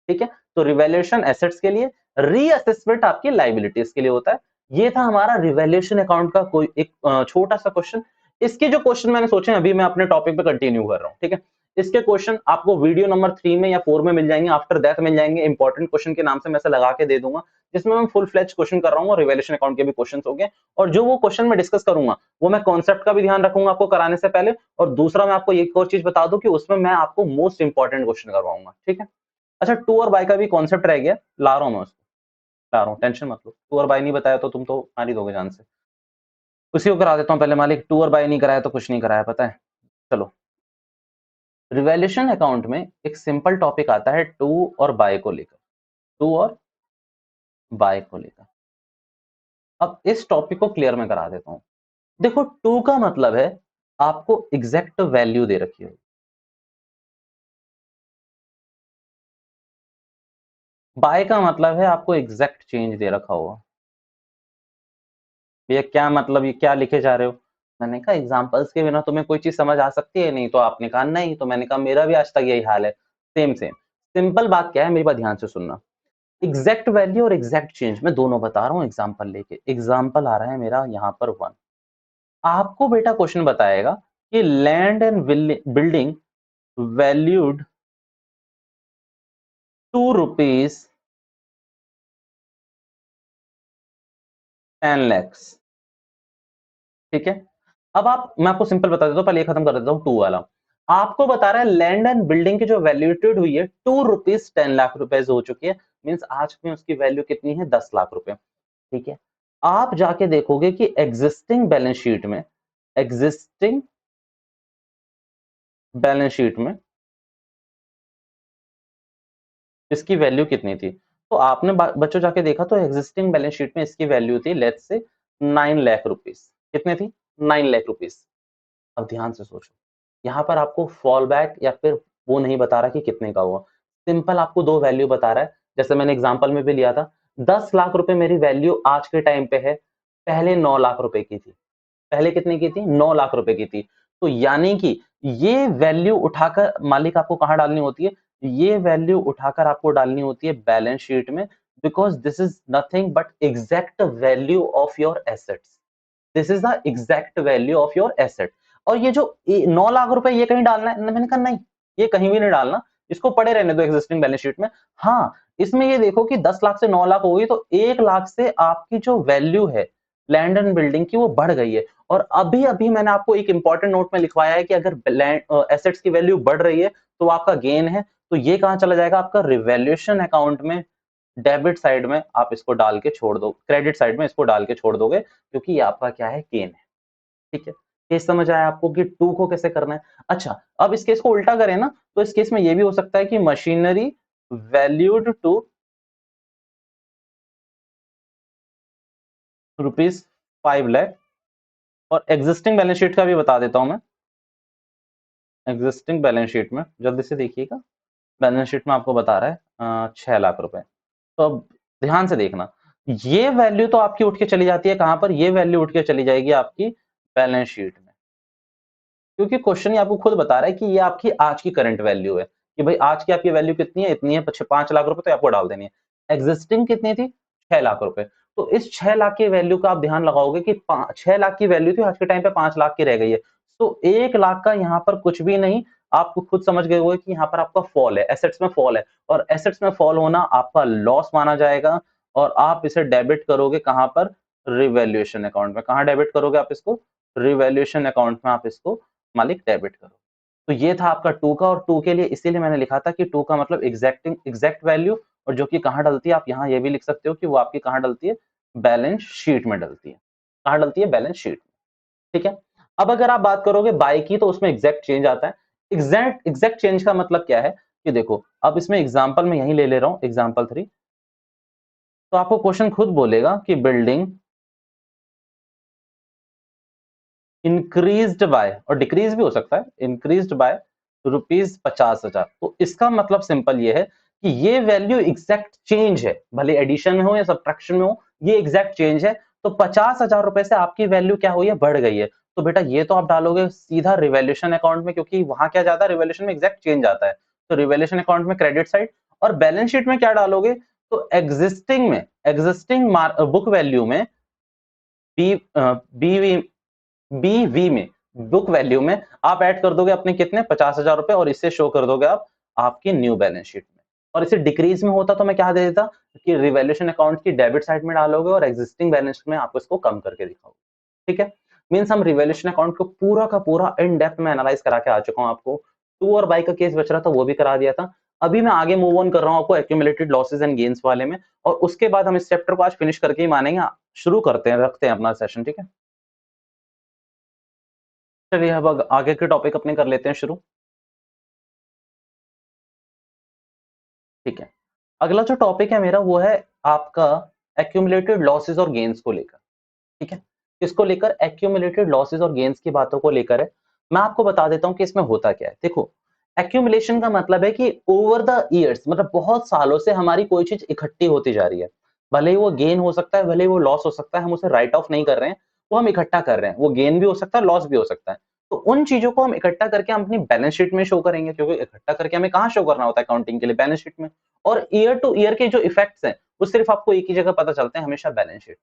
A: ठीक है। तो रिवैल्यूएशन एसेट्स के लिए, रीअसेसमेंट आपकी लायबिलिटीज के लिए होता है। ये था हमारा रिवैल्यूएशन अकाउंट का कोई एक छोटा सा क्वेश्चन। इसके जो क्वेश्चन मैंने सोचे अभी मैं अपने टॉपिक पे कंटिन्यू कर रहा हूँ, ठीक है। इसके क्वेश्चन आपको वीडियो नंबर 3 में या 4 में मिल जाएंगे, आफ्टर दैट मिल जाएंगे। इंपॉर्टेंट क्वेश्चन के नाम से मैं लगा के दे दूंगा, जिसमें मैं फुल फ्लेज क्वेश्चन कर रहा हूँ और रिवैल्यूएशन अकाउंट के भी क्वेश्चन हो गए। और जो वो क्वेश्चन मैं डिस्कस करूंगा वो मैं कॉन्सेप्ट का भी ध्यान रखूंगा आपको कराने से पहले, और दूसरा मैं आपको एक और चीज बता दूं कि उसमें मैं आपको मोस्ट इंपॉर्टेंट क्वेश्चन करवाऊंगा, ठीक है। अच्छा, टू और बाय का भी कॉन्सेप्ट रह गया, ला रहा हूं मैं उसको, ला रहा हूँ, टेंशन मत लो। टू और बाय नहीं बताया तो तुम तो मार ही दोगे जान से। उसी को करा देता हूँ पहले मालिक, टू और बाय नहीं कराया तो कुछ नहीं कराया, पता है। चलो, रिवैल्यूएशन अकाउंट में एक सिंपल टॉपिक आता है टू और बाय को लेकर, टू और बाय को लेकर। अब इस टॉपिक को क्लियर मैं करा देता हूं। देखो, टू का मतलब है आपको एग्जैक्ट वैल्यू दे रखी हो। बाय का मतलब है आपको एग्जैक्ट चेंज दे रखा होगा। भैया क्या मतलब, ये क्या लिखे जा रहे हो? मैंने कहा एग्जांपल्स के बिना तुम्हें कोई चीज समझ आ सकती है? नहीं तो आपने कहा नहीं, तो मैंने कहा मेरा भी आज तक यही हाल है, सेम सेम। सिंपल बात क्या है, मेरी बात ध्यान से सुनना। एग्जैक्ट वैल्यू और एग्जैक्ट चेंज मैं दोनों बता रहा हूँ एग्जांपल लेके। एग्जांपल आ रहा है मेरा यहाँ पर 1। आपको बेटा क्वेश्चन बताएगा कि land and building valued ₹2 10 lakhs, ठीक है। अब आप, मैं आपको सिंपल बता देता हूँ, पहले ये खत्म कर देता हूँ टू वाला। आपको बता रहा है लैंड एंड बिल्डिंग की जो वैल्यूटेड हुई है ₹10 लाख हो चुकी है। मींस आज में उसकी वैल्यू कितनी है? 10 लाख रुपए, ठीक है। आप जाके देखोगे कि एग्जिस्टिंग बैलेंस शीट में, एग्जिस्टिंग बैलेंस शीट में इसकी वैल्यू कितनी थी। तो आपने बच्चों जाके देखा तो एग्जिस्टिंग बैलेंस शीट में इसकी वैल्यू थी लेट्स से 9 लाख रुपीस। कितने थी? 9 लाख रुपीस। अब ध्यान से सोचो, यहाँ पर आपको फॉल बैक या फिर वो नहीं बता रहा कि कितने का हुआ, सिंपल आपको दो वैल्यू बता रहा है। जैसे मैंने एग्जांपल में भी लिया था, 10 लाख रुपए मेरी वैल्यू आज के टाइम पे है, पहले 9 लाख रुपए की थी। पहले कितने की थी? 9 लाख रुपए की थी। तो यानी कि ये वैल्यू उठाकर मालिक आपको कहां डालनी होती है? ये वैल्यू उठाकर आपको डालनी होती है बैलेंस शीट में, because this is nothing but exact value of your assets. This is the exact value of your asset. और ये जो 9 लाख रुपए ये कहीं डालना है? मैंने कहा नहीं, ये कहीं भी नहीं डालना, इसको पड़े रहने दो एग्जिस्टिंग बैलेंस शीट में। हाँ, इसमें ये देखो कि 10 लाख से 9 लाख हो गई तो 1 लाख से आपकी जो वैल्यू है लैंड एंड बिल्डिंग की वो बढ़ गई है। और अभी अभी मैंने आपको एक इंपॉर्टेंट नोट में लिखवाया है कि अगर एसेट्स की वैल्यू बढ़ रही है तो आपका गेन है। तो ये कहां चला जाएगा? आपका रिवैल्यूएशन अकाउंट में, डेबिट साइड में आप इसको डाल के छोड़ दो, क्रेडिट साइड में इसको डाल के छोड़ दोगे, क्योंकि ये आपका क्या है? गेन है, ठीक है। केस समझ आया आपको कि टू को कैसे करना है? अच्छा, अब इस केस को उल्टा करें ना, तो इस केस में ये भी हो सकता है कि मशीनरी वैल्यूड टू ₹5 लाख। और एग्जिस्टिंग बैलेंस शीट का भी बता देता हूं मैं। एग्जिस्टिंग बैलेंस शीट में जल्दी से देखिएगा, बैलेंस शीट में आपको बता रहा है 6 लाख रुपए। तो अब ध्यान से देखना, ये वैल्यू तो आपकी उठ के चली जाती है कहां पर? ये वैल्यू उठ के चली जाएगी आपकी बैलेंस शीट में, क्योंकि क्वेश्चन ही आपको खुद बता रहा है कि ये आपकी आज की करंट वैल्यू है, कि भाई आज की आपकी वैल्यू कितनी है? इतनी है, 5 लाख रुपए तो आपको डाल देनी है। एग्जिस्टिंग कितनी थी? 6 लाख रुपए। तो इस 6 लाख की वैल्यू का आप ध्यान लगाओगे कि 6 लाख की वैल्यू थी, आज के टाइम पे 5 लाख की रह गई है। तो 1 लाख का यहाँ पर कुछ भी नहीं, आप खुद समझ गए होंगे कि यहाँ पर आपका फॉल है, एसेट्स में फॉल है, और एसेट्स में फॉल होना आपका लॉस माना जाएगा। और आप इसे डेबिट करोगे कहां पर? रिवैल्यूएशन अकाउंट में। कहां डेबिट करोगे आप इसको? रिवैल्यूएशन अकाउंट में आप इसको मालिक डेबिट करो। तो ये था आपका टू का, और टू के लिए इसीलिए मैंने लिखा था कि टू का मतलब एग्जैक्ट वैल्यू, और जो कि कहां डलती है, आप यहाँ ये भी लिख सकते हो कि वो आपकी कहां डलती है? बैलेंस शीट में डलती है। कहां डलती है? बैलेंस शीट में, ठीक है। अब अगर आप बात करोगे बाय की, तो उसमें एग्जैक्ट चेंज आता है। एग्जैक्ट चेंज का मतलब क्या है कि देखो, अब इसमें एग्जाम्पल में यही ले रहा हूं, एग्जाम्पल 3। तो आपको क्वेश्चन खुद बोलेगा कि बिल्डिंग इंक्रीज्ड बाय, और डिक्रीज भी हो सकता है, इंक्रीज्ड बाय ₹50,000। तो इसका मतलब सिंपल ये है कि ये वैल्यू एग्जैक्ट चेंज है, भले एडिशन में हो या सब्ट्रैक्शन में हो, ये एग्जैक्ट चेंज है। तो 50,000 रुपए से आपकी वैल्यू क्या हुई है, बढ़ गई है। तो बेटा ये तो आप डालोगे सीधा रिवैल्यूएशन अकाउंट में, क्योंकि वहां क्या जाता है, रिवैल्यूएशन में एग्जैक्ट चेंज आता है। तो रिवैल्यूएशन अकाउंट में क्रेडिट साइड, और बैलेंस शीट में क्या डालोगे, तो एग्जिस्टिंग बुक वैल्यू में, बी बीवी बीवी में, बुक वैल्यू में आप ऐड कर दोगे अपने कितने 50,000 रुपए, और इससे शो कर दोगे आप आपकी न्यू बैलेंस शीट में। और इसे डिक्रीज में होता तो मैं क्या दे देता कि रिवैल्यूएशन अकाउंट की डेबिट साइड में डालोगे और एग्जिस्टिंग बैलेंस में आप इसको कम करके दिखाओगे। ठीक है, मींस हम रिवैल्यूएशन अकाउंट को पूरा का पूरा इन डेप्थ में एनालाइज करा के आ चुका हूं आपको। टू और बाई का केस बच रहा था, वो भी करा दिया था। अभी मैं आगे मूव ऑन कर रहा हूं आपको एक्यूमुलेटेड लॉसेस एंड गेन्स वाले में, और उसके बाद हम इस चैप्टर को आज फिनिश करके ही मानेंगे। शुरू करते हैं, रखते हैं अपना सेशन। ठीक है, चलिए अब आगे के टॉपिक अपने कर लेते हैं शुरू। ठीक है, अगला जो टॉपिक है मेरा वो है आपका एक्यूमुलेटेड लॉसेस और गेन्स को लेकर। ठीक है, इसको लेकर एक्यूमुलेटेड लॉसेस और गेन्स की बातों को लेकर है। मैं आपको बता देता हूं कि इसमें होता क्या है। देखो, एक्यूमुलेशन का मतलब है कि ओवर द ईयर्स, मतलब बहुत सालों से हमारी कोई चीज इकट्ठी होती जा रही है। भले ही वो गेन हो सकता है, भले ही वो लॉस हो सकता है, हम उसे राइट ऑफ नहीं कर रहे हैं, वो हम इकट्ठा कर रहे हैं। वो गेन भी हो सकता है, लॉस भी हो सकता है। तो उन चीजों को हम इकट्ठा करके हम अपनी बैलेंस शीट में शो करेंगे, क्योंकि इकट्ठा करके हमें कहाँ शो करना होता है अकाउंटिंग के लिए, बैलेंस शीट में। और ईयर टू ईयर के जो इफेक्ट्स हैं वो सिर्फ आपको एक ही जगह पता चलते हैं, हमेशा बैलेंस शीट।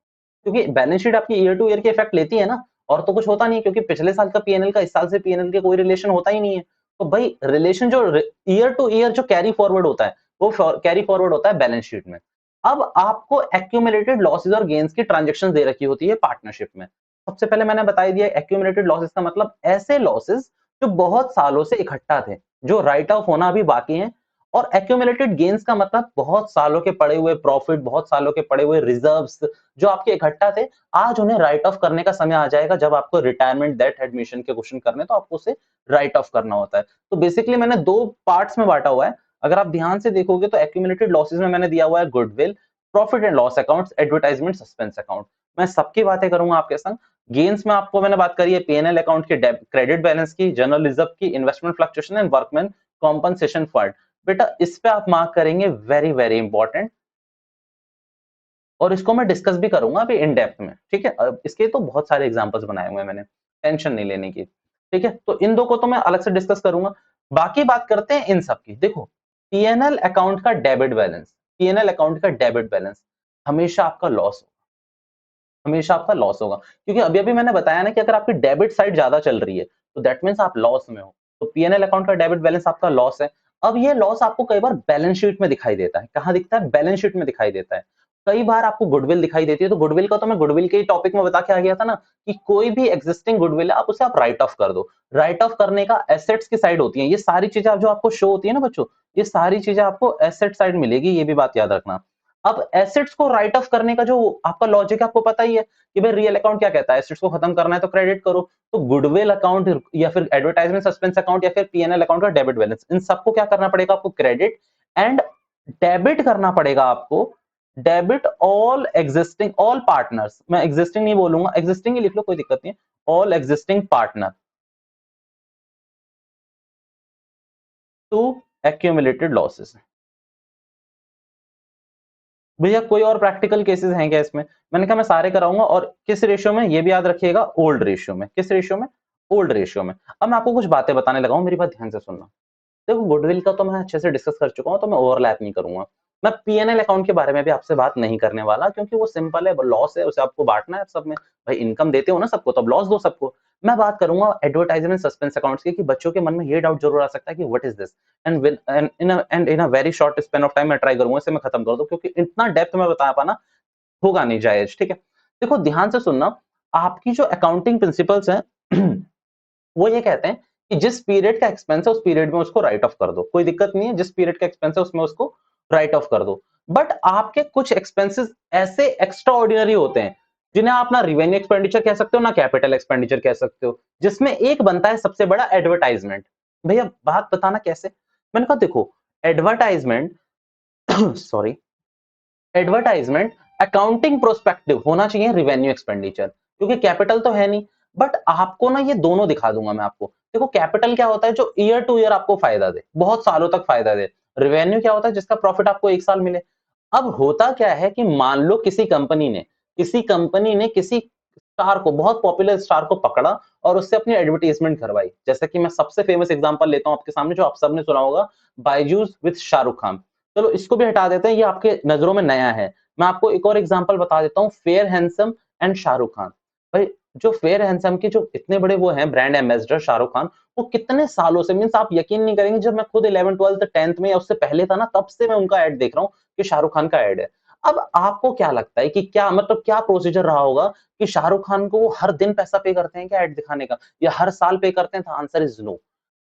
A: क्योंकि बैलेंस शीट आपकी ईयर टू ईयर के इफेक्ट लेती है ना, और तो कुछ होता नहीं है, क्योंकि पिछले साल का पीएनएल का इस साल से पीएनएल के कोई रिलेशन होता ही नहीं है। तो भाई रिलेशन जो ईयर टू ईयर जो कैरी फॉरवर्ड होता है, वो कैरी फॉरवर्ड होता है बैलेंस शीट में। अब आपको एक्यूमुलेटेड लॉसेस और गेन्स की ट्रांजेक्शन दे रखी होती है पार्टनरशिप में। सबसे पहले मैंने बता दिया, एक्यूमुलेटेड लॉसेस का मतलब ऐसे लॉसेस जो बहुत सालों से इकट्ठा थे, जो राइट ऑफ होना अभी बाकी है। और एक्यूमुलेटेड गेन्स का मतलब बहुत सालों के पड़े हुए प्रॉफिट, बहुत सालों के पड़े हुए रिजर्व्स जो आपके इकट्ठा थे, आज उन्हें राइट ऑफ करने का समय आ जाएगा। जब आपको रिटायरमेंट डेट एडमिशन के क्वेश्चन करने, तो आपको उसे राइट ऑफ करना होता है। तो बेसिकली मैंने दो पार्ट्स में बांटा हुआ है। अगर आप ध्यान से देखोगे तो एक्यूमुलेटेड लॉसेस में मैंने दिया हुआ है goodwill, profit and loss accounts, advertisement, suspense account. मैं सबकी बातें करूंगा आपके संग। गेन्स में आपको मैंने बात करी है पीएनएल अकाउंट के, क्रेडिट बैलेंस की, जनरल रिजर्व की, investment fluctuation and workman compensation fund. बेटा इस पे आप मार्क करेंगे, वेरी वेरी इंपॉर्टेंट। और इसको मैं डिस्कस भी करूंगा अभी इन डेप्थ में। ठीक है, इसके तो बहुत सारे एग्जांपल्स बनाए हुए हैं मैंने, टेंशन नहीं लेने की। ठीक है, तो इन दो को तो मैं अलग से डिस्कस करूंगा। बाकी बात करते हैं इन सब की। देखो, पीएनएल अकाउंट का डेबिट बैलेंस, पीएनएल अकाउंट का डेबिट बैलेंस हमेशा आपका लॉस, हमेशा आपका लॉस होगा। क्योंकि अभी अभी मैंने बताया ना कि अगर आपकी डेबिट साइड ज्यादा चल रही है, तो दैट मींस आप लॉस में हो। तो पीएनएल अकाउंट का डेबिट बैलेंस आपका लॉस है। अब ये लॉस आपको कई बार बैलेंस शीट में दिखाई देता है। कहां दिखता है? बैलेंस शीट में दिखाई देता है। कई बार आपको गुडविल दिखाई देती है। तो गुडविल का तो मैं गुडविल के टॉपिक में बता के आ गया था ना, कि कोई भी एग्जिस्टिंग गुडविल है, आप उसे आप राइट ऑफ कर दो। राइट ऑफ करने का एसेट्स की साइड होती है। ये सारी चीजें जो आपको शो होती है ना बच्चों, ये सारी चीजें आपको एसेट साइड मिलेगी, ये भी बात याद रखना। अब एसेट्स को राइट ऑफ करने का जो आपका लॉजिक है, आपको पता ही है कि भाई रियल अकाउंट क्या कहता है, एसेट्स को खत्म करना है तो क्रेडिट करो। तो गुडविल अकाउंट या फिर एडवर्टाइजमेंट सस्पेंस अकाउंट या फिर पीएनएल अकाउंट का डेबिट बैलेंस, इन सबको क्या करना पड़ेगा आपको? क्रेडिट एंड डेबिट करना पड़ेगा आपको। Debit all existing, all partners, मैं एग्जिस्टिंग नहीं बोलूंगा, एग्जिस्टिंग ही लिख लो, कोई दिक्कत नहीं है। All existing partner to accumulated losses. भैया कोई और प्रैक्टिकल केसेस हैं क्या इसमें? मैंने कहा मैं सारे कराऊंगा। और किस रेशियो में, ये भी याद रखिएगा, ओल्ड रेशियो में। किस रेशियो में? ओल्ड रेशियो में। अब मैं आपको कुछ बातें बताने लगा हूं, मेरी बात ध्यान से सुनना। देखो, गुडविल का तो मैं अच्छे से डिस्कस कर चुका हूं, तो मैं ओवरलैप नहीं करूंगा। मैं पीएनएल अकाउंट के बारे में भी आपसे बात नहीं करने वाला, क्योंकि वो सिंपल है, लॉस है, उसे आपको बांटना है सब में। भाई इनकम देते हो ना सबको, तब लॉस दो सबको। मैं बात करूंगा एडवर्टाइजमेंट सस्पेंस अकाउंट्स की, कि बच्चों के मन में ये डाउट जरूर आ सकता है कि what is this, and in a very short span of time मैं ट्राई करूंगा इसे मैं खत्म कर दूं, क्योंकि इतना डेप्थ में बता पाना होगा नहीं जायज। ठीक है, देखो ध्यान से सुनना। आपकी जो अकाउंटिंग प्रिंसिपल्स हैं वो ये कहते हैं कि जिस पीरियड का एक्सपेंस है उस पीरियड में उसको राइट ऑफ कर दो, कोई दिक्कत नहीं है। जिस पीरियड का एक्सपेंस है उसमें उसको राइट ऑफ कर दो। बट आपके कुछ एक्सपेंसेस ऐसे एक्स्ट्रा ऑर्डिनरी होते हैं, जिन्हें आप ना रिवेन्यू एक्सपेंडिचर कह सकते हो ना कैपिटल एक्सपेंडिचर कह सकते हो, जिसमें एक बनता है सबसे बड़ा एडवर्टाइजमेंट। भैया बात बताना कैसे? मैंने कहा देखो, advertisement sorry, advertisement accounting prospective होना चाहिए रिवेन्यू एक्सपेंडिचर, क्योंकि कैपिटल तो है नहीं। बट आपको ना ये दोनों दिखा दूंगा मैं आपको। देखो कैपिटल क्या होता है? जो ईयर टू ईयर आपको फायदा दे, बहुत सालों तक फायदा दे। रेवेन्यू क्या होता है? जिसका प्रॉफिट आपको 1 साल मिले। अब होता क्या है कि मान लो किसी कंपनी ने किसी स्टार को, बहुत पॉपुलर स्टार को पकड़ा और उससे अपनी एडवर्टाइजमेंट करवाई। जैसे कि मैं सबसे फेमस एग्जांपल लेता हूं आपके सामने, जो आप सबने सुना होगा, बायजूस विद शाहरुख खान। चलो इसको भी हटा देते हैं, ये आपके नजरों में नया है। मैं आपको एक और एग्जांपल बता देता हूँ, fair handsome and Shahrukh Khan. भाई जो फेयर हैंडसम के जो इतने बड़े वो हैं ब्रांड एम्बेसडर शाहरुख खान, वो कितने सालों से, मीन्स आप यकीन नहीं करेंगे, जब मैं खुद 11th 12th 10th में या उससे पहले था ना, तब से मैं उनका एड देख रहा हूँ कि शाहरुख खान का एड है। अब आपको क्या लगता है कि क्या मतलब क्या प्रोसीजर रहा होगा कि शाहरुख खान को वो हर दिन पैसा पे करते हैं क्या एड दिखाने का, या हर साल पे करते हैं? तो आंसर इज नो।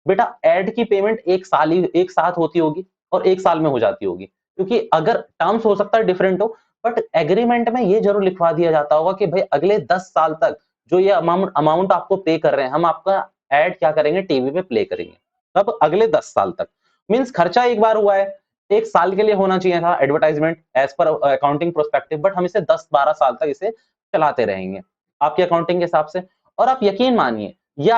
A: बेटा एड की पेमेंट एक साथ होती होगी और 1 साल में हो जाती होगी, क्योंकि अगर टर्म्स हो सकता है डिफरेंट हो, बट एग्रीमेंट में ये जरूर लिखवा दिया जाता होगा कि भाई अगले 10 साल तक जो ये अमाउंट आपको पे कर रहे हैं, हम आपका एड क्या करेंगे, टीवी पे प्ले करेंगे। तब अगले 10 साल तक, मीन्स खर्चा एक बार हुआ है, 1 साल के लिए होना चाहिए था advertisement as per accounting prospective, but हम इसे 10-12 साल तक इसे चलाते रहेंगे आपके अकाउंटिंग के हिसाब से। और आप यकीन मानिए, ये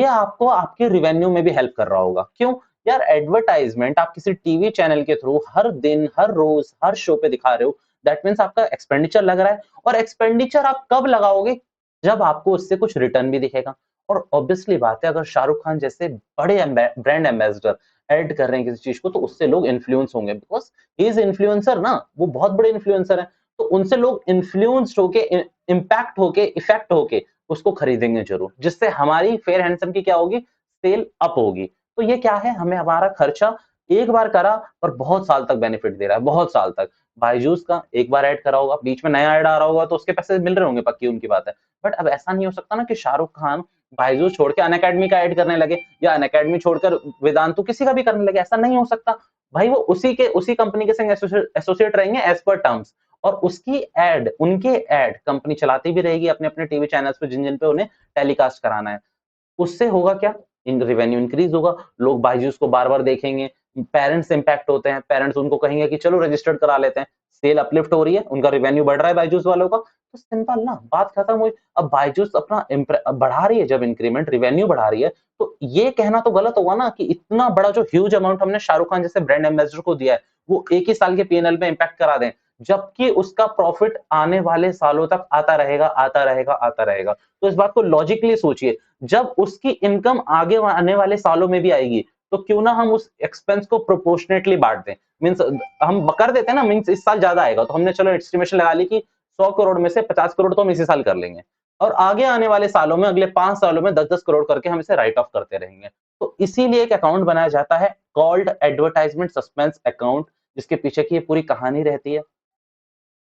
A: आपको आपके रिवेन्यू में भी हेल्प कर रहा होगा। क्यों? यार एडवर्टाइजमेंट आप किसी टीवी चैनल के थ्रू हर दिन, हर रोज, हर शो पे दिखा रहे हो, दैट मीन्स आपका एक्सपेंडिचर लग रहा है। और एक्सपेंडिचर आप कब लगाओगे? जब आपको उससे कुछ रिटर्न भी दिखेगा। और ऑब्वियसली बात है, अगर शाहरुख खान जैसे बड़े ब्रांड एम्बेसडर ऐड कर रहे हैं किसी चीज को, तो उससे लोग इन्फ्लुएंस होंगे, बिकॉज ही इज इन्फ्लुएंसर ना, वो बहुत बड़े इन्फ्लुएंसर है। तो उनसे लोग इन्फ्लुएंस्ड होके, इम्पैक्ट होके, इफेक्ट होके उसको खरीदेंगे जरूर, जिससे हमारी फेयर हैंडसम की क्या होगी, सेल अप होगी। तो ये क्या है, हमें हमारा खर्चा एक बार करा और बहुत साल तक बेनिफिट दे रहा है, बहुत साल तक। बायजूस का एक बार ऐड करा होगा, बीच में नया ऐड आ रहा होगा, तो उसके पैसे मिल रहे होंगे, पक्की उनकी बात है। बट अब ऐसा नहीं हो सकता ना कि शाहरुख खान बायजूस छोड़ के अनअकैडमी का ऐड करने लगे, या अनअकैडमी छोड़कर वेदांतु किसी का भी करने लगे, ऐसा नहीं हो सकता। भाई वो उसी कंपनी के संग एसोसिएट रहेंगे एज पर टर्म्स, और उसकी एड, उनके एड कंपनी चलाती भी रहेगी अपने अपने टीवी चैनल्स पे, जिन जिन पे उन्हें टेलीकास्ट कराना है। उससे होगा क्या, इन रेवेन्यू इंक्रीज होगा, लोग बायजूस को बार बार देखेंगे, पेरेंट्स इंपैक्ट होते हैं, पेरेंट्स उनको कहेंगे कि चलो रजिस्टर्ड करा लेते हैं, सेल अपलिफ्ट हो रही है, उनका रेवेन्यू बढ़ रहा है बायजूस वालों का, तो सिंपल ना, बात खत्म हुई। अब बायजूस अपना बढ़ा रही है, जब इंक्रीमेंट रेवेन्यू बढ़ा रही है, तो ये कहना तो गलत होगा ना कि इतना बड़ा जो ह्यूज अमाउंट हमने शाहरुख खान जैसे ब्रांड एम्बेसडर को दिया है, वो एक ही साल के पीएनएल में इंपैक्ट करा दें, जबकि उसका प्रॉफिट आने वाले सालों तक आता रहेगा, आता रहेगा, आता रहेगा। तो इस बात को लॉजिकली सोचिए, जब उसकी इनकम आगे आने वाले सालों में भी आएगी, तो क्यों ना हम उस एक्सपेंस को प्रोपोर्शनेटली बांट दें। मींस हम कर देते हैं ना, मींस इस साल ज्यादा आएगा, तो हमने चलो एस्टिमेशन लगा ली कि 100 करोड़ में से 50 करोड़ तो हम इसी साल कर लेंगे, और आगे आने वाले सालों में, अगले 5 सालों में 10-10 करोड़ करके हम इसे राइट ऑफ करते रहेंगे। तो इसीलिए एक अकाउंट बनाया जाता है कॉल्ड एडवर्टाइजमेंट सस्पेंस अकाउंट, जिसके पीछे की ये पूरी कहानी रहती है।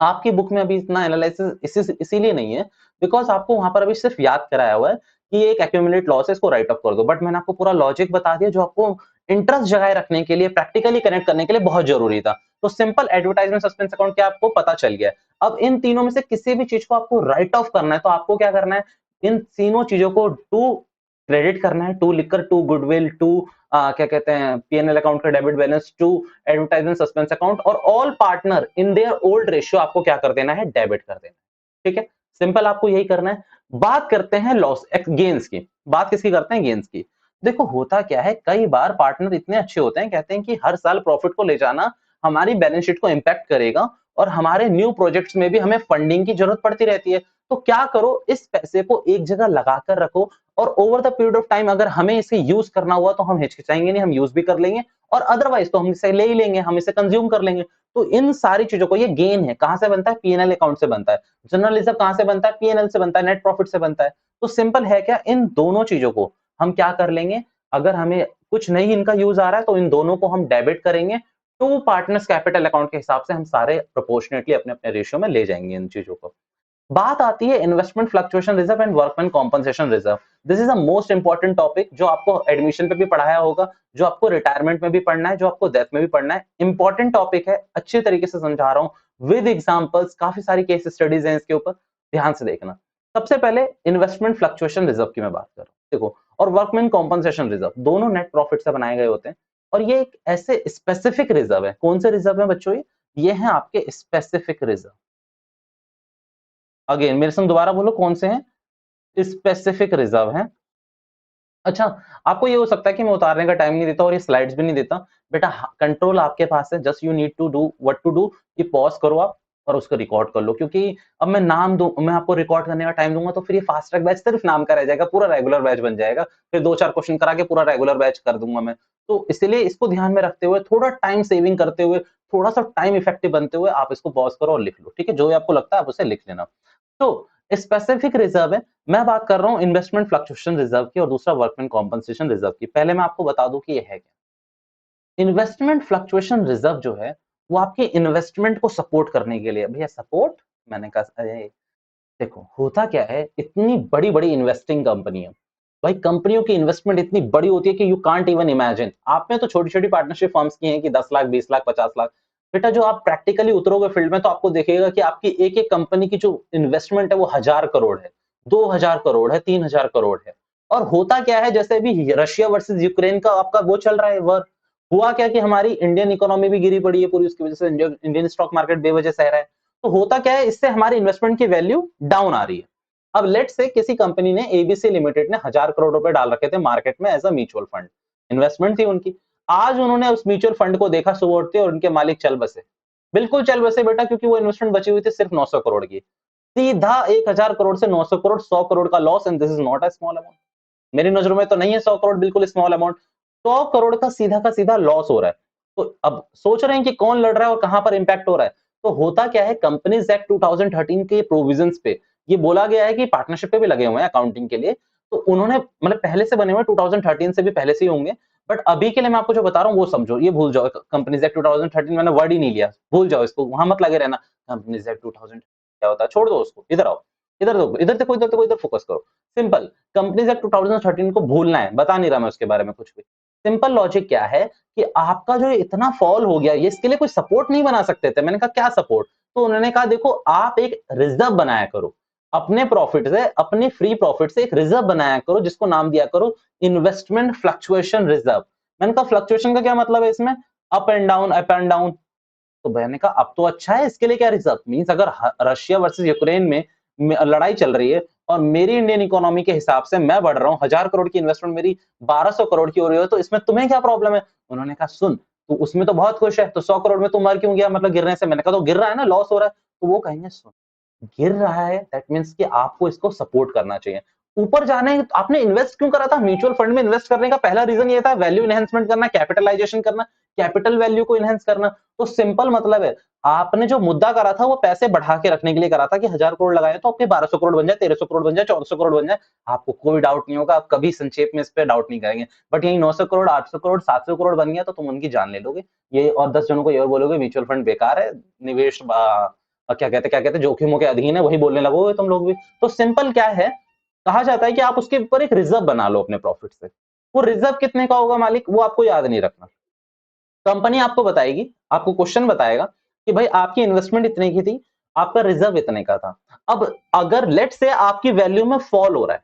A: आपकी बुक में अभी इतना एनालिसिस इसीलिए नहीं है, बिकॉज़ आपको वहाँ पर अभी सिर्फ याद कराया हुआ है कि ये एक एक्यूमुलेट लॉस है, इसको राइट ऑफ कर दो। बट मैंने आपको पूरा लॉजिक बता दिया, जो आपको इंटरेस्ट जगाए रखने के लिए, प्रैक्टिकली कनेक्ट करने के लिए बहुत ज़रूरी था। तो सिंपल एडवर्टाइजमेंट सस्पेंस अकाउंट क्या आपको पता चल गया है। अब इन तीनों में से किसी भी चीज़ को आपको राइट ऑफ करना है, तो आपको क्या करना है, इन तीनों चीज़ों को टू क्रेडिट करना है, टू लिखकर, टू गुडविल, टू क्या कहते हैं, पीएनएल अकाउंट का debit balance, to advertisement suspense account, और all partner in their old ratio आपको क्या कर देना है, डेबिट कर देना है। ठीक है, सिंपल आपको यही करना है। बात करते हैं लॉस गेन्स की। बात किसकी करते हैं, गेन्स की। देखो होता क्या है, कई बार पार्टनर इतने अच्छे होते हैं, कहते हैं कि हर साल प्रॉफिट को ले जाना हमारी बैलेंस शीट को इंपैक्ट करेगा, और हमारे न्यू प्रोजेक्ट्स में भी हमें फंडिंग की जरूरत पड़ती रहती है। तो क्या करो, इस पैसे को एक जगह लगा कर रखो, और over the period of time अगर हमें इसे यूज करना हुआ तो हम हिचकिचाएंगे नहीं, हम यूज भी कर लेंगे, और अदरवाइज तो हम इसे ले ही लेंगे, हम इसे कंज्यूम कर लेंगे। तो इन सारी चीजों को, ये गेन है, कहां से बनता है, पीएनएल अकाउंट से बनता है। जनरल रिजर्व कहां से बनता है, पीएनएल से बनता है, नेट प्रॉफिट से बनता है। तो सिंपल है क्या, इन दोनों चीजों को हम क्या कर लेंगे, अगर हमें कुछ नहीं इनका यूज आ रहा है, तो इन दोनों को हम डेबिट करेंगे, टू पार्टनर्स कैपिटल अकाउंट के हिसाब से हम सारे प्रोपोर्शनेटली अपने अपने रेशियो में ले जाएंगे इन चीजों को। बात आती है investment fluctuation reserve and workman compensation reserve. This is a most important topic, जो आपको एडमिशन पे भी पढ़ाया होगा, जो आपको रिटायरमेंट में भी पढ़ना है, जो आपको डेथ में भी पढ़ना है। इंपॉर्टेंट टॉपिक है, अच्छे तरीके से समझा रहा हूं विद एग्जांपल्स, काफी सारी केस स्टडीज हैं इसके ऊपर, ध्यान से देखना। सबसे पहले इन्वेस्टमेंट फ्लक्चुएशन रिजर्व की मैं बात कर रहा हूं, देखो, और वर्कमैन कॉम्पनसेशन रिजर्व, दोनों नेट प्रॉफिट से बनाए गए होते हैं। और ये एक ऐसे स्पेसिफिक रिजर्व है, कौन से रिजर्व है बच्चों, ये है आपके स्पेसिफिक रिजर्व। अगेन मेरे संग दोबारा बोलो, कौन से हैं, स्पेसिफिक रिजर्व है। अच्छा, आपको ये हो सकता है कि मैं उतारने का टाइम नहीं देता और ये स्लाइड्स भी नहीं देता। बेटा कंट्रोल आपके पास है, just you need to do what to do कि पॉज़ करो आप और उसको रिकॉर्ड कर लो, क्योंकि अब मैं नाम दूँ मैं आपको रिकॉर्ड करने का टाइम दूँगा तो फिर ये फास्ट ट्रैक बैच सिर्फ नाम का रह जाएगा, पूरा रेगुलर बैच बन जाएगा। फिर 2-4 क्वेश्चन करा के पूरा रेगुलर बैच कर दूँगा मैं। तो इसीलिए इसको ध्यान में रखते हुए, थोड़ा टाइम सेविंग करते हुए, थोड़ा-सा टाइम इफेक्टिव बनते हुए आप इसको पॉज़ करो और लिख लो, ठीक है? जो भी आपको लगता है आप उसे लिख लेना। तो स्पेसिफिक रिजर्व है, मैं बात कर रहा हूँ इन्वेस्टमेंट फ्लक्चुएशन रिजर्व की और दूसरा वर्कमैन कॉम्पेंसेशन रिजर्व की। पहले मैं आपको बता दूं कि ये है क्या। इन्वेस्टमेंट फ्लक्चुएशन रिजर्व जो है वो आपके इन्वेस्टमेंट को सपोर्ट करने के लिए, भैया सपोर्ट, मैंने कहा अरे देखो होता क्या है, इतनी बड़ी बड़ी इन्वेस्टिंग कंपनी है भाई, कंपनियों की इन्वेस्टमेंट इतनी बड़ी होती है कि यू कांट इवन इमेजिन। आपने तो छोटी छोटी पार्टनरशिप फर्म्स की हैं कि 10 लाख 20 लाख 50 लाख। बेटा जो आप प्रैक्टिकली उतरोगे फील्ड में तो आपको देखेगा कि आपकी एक एक कंपनी की जो इन्वेस्टमेंट है वो 1000 करोड़ है, 2000 करोड़ है, 3000 करोड़ है। और होता क्या है, जैसे अभी रशिया वर्सेस यूक्रेन का आपका वो चल रहा है वॉर, हुआ क्या कि हमारी इंडियन इकोनॉमी भी गिरी पड़ी है पूरी, उसकी वजह से इंडियन स्टॉक मार्केट बेवजह सह रहा है। तो होता क्या है, इससे हमारी इन्वेस्टमेंट की वैल्यू डाउन आ रही है। अब लेट्स से किसी कंपनी ने, एबीसी लिमिटेड ने 1000 करोड़ रुपए डाल रखे थे मार्केट में as a mutual fund, investment थी उनकी। आज उन्होंने उस म्यूचुअल फंड को देखा सुबह उठते और उनके मालिक चल बसे, बिल्कुल चल बसे बेटा, क्योंकि वो इन्वेस्टमेंट बची हुई थी सिर्फ 900 करोड़ की। सीधा 1000 करोड़ से 900 करोड़, 100 करोड़ का loss, and this is not a small amount. मेरी नजरों में तो नहीं है 100 करोड़ बिल्कुल स्मॉल अमाउंट। 100 करोड़ का सीधा लॉस हो रहा है। तो अब सोच रहे हैं कि कौन लड़ रहा है और कहां पर इंपैक्ट हो रहा है। तो होता क्या है, कंपनीज एक्ट 2013 के प्रोविजंस पे ये बोला गया है कि पार्टनरशिप पे भी लगे हुए हैं अकाउंटिंग के लिए। तो उन्होंने मतलब पहले से बने हुए 2013 से भी पहले से ही होंगे। बट अभी के लिए मैं आपको जो बता रहा हूँ वो समझो, ये भूल जाओ, कंपनीज एक्ट 2013 मैंने वर्ड ही नहीं लिया, भूल जाओ इसको, वहां मत लगे रहना। कंपनीज एक्ट 2000 क्या होता है, छोड़ दो उसको, इधर आओ, इधर देखो, इधर देखो, इधर देखो, इधर फोकस करो। सिंपल, कंपनीज एक्ट 2013 को भूलना है, बता नहीं रहा मैं उसके बारे में कुछ भी। सिंपल लॉजिक क्या है कि आपका जो इतना फॉल हो गया, ये इसके लिए कोई सपोर्ट नहीं बना सकते थे। मैंने कहा क्या सपोर्ट, तो उन्होंने कहा देखो आप एक रिजर्व बनाया करो, अपने प्रॉफिट से, अपने फ्री प्रॉफिट से एक रिजर्व बनाया करो जिसको नाम दिया करो इन्वेस्टमेंट फ्लक्चुएशन रिजर्व। मैंने कहा फ्लक्चुएशन का क्या मतलब है इसमें, up and down, up and down. तो मैंने कहा अब तो अच्छा है, इसके लिए क्या रिजर्व, मींस अगर रशिया वर्सेस यूक्रेन में लड़ाई चल रही है और मेरी इंडियन इकोनॉमी के हिसाब से मैं बढ़ रहा हूँ, 1000 करोड़ की इन्वेस्टमेंट मेरी 1200 करोड़ की हो रही है, तो इसमें तुम्हें क्या प्रॉब्लम है। उन्होंने कहा सुन, तू उसमें तो बहुत खुश है, तो 100 करोड़ में तू मर क्यों गया, मतलब गिरने से। मैंने कहा तो गिर रहा है ना, लॉस हो रहा है। तो वो कहेंगे सुन, गिर रहा है दैट मींस कि आपको इसको सपोर्ट करना चाहिए। ऊपर जाने आपने इन्वेस्ट क्यों करा था म्यूचुअल फंड में, इन्वेस्ट करने का पहला रीजन ये था वैल्यू एनहांसमेंट करना, कैपिटलाइजेशन करना, कैपिटल वैल्यू को एनहांस करना। तो सिंपल मतलब है, आपने जो मुद्दा करा था वो पैसे बढ़ा के रखने के लिए करा था कि 1000 करोड़ लगाए तो आपके 1200 करोड़ बन जाए, 1300 करोड़ बन जाए, 1400 करोड़ बन जाए। आपको कोई डाउट नहीं होगा, आप कभी संक्षेप में इस पे डाउट नहीं करेंगे। बट यही 900 करोड़, 800 करोड़, 700 करोड़ बन गया तो तुम उनकी जान ले लोगे। ये और 10 जनों को ये और बोलोगे म्यूचुअल फंड बेकार है, निवेश क्या कहते जोखिमों के अधीन है, वही बोलने लगोगे तुम लोग भी। तो सिंपल क्या है, कहा जाता है कि आप उसके ऊपर एक रिजर्व बना लो अपने प्रॉफिट से। वो रिजर्व कितने का होगा मालिक, वो आपको याद नहीं रखना, कंपनी आपको बताएगी, आपको क्वेश्चन बताएगा कि भाई आपकी इन्वेस्टमेंट इतने की थी, आपका रिजर्व इतने का था। अब अगर लेट से आपकी वैल्यू में फॉल हो रहा है,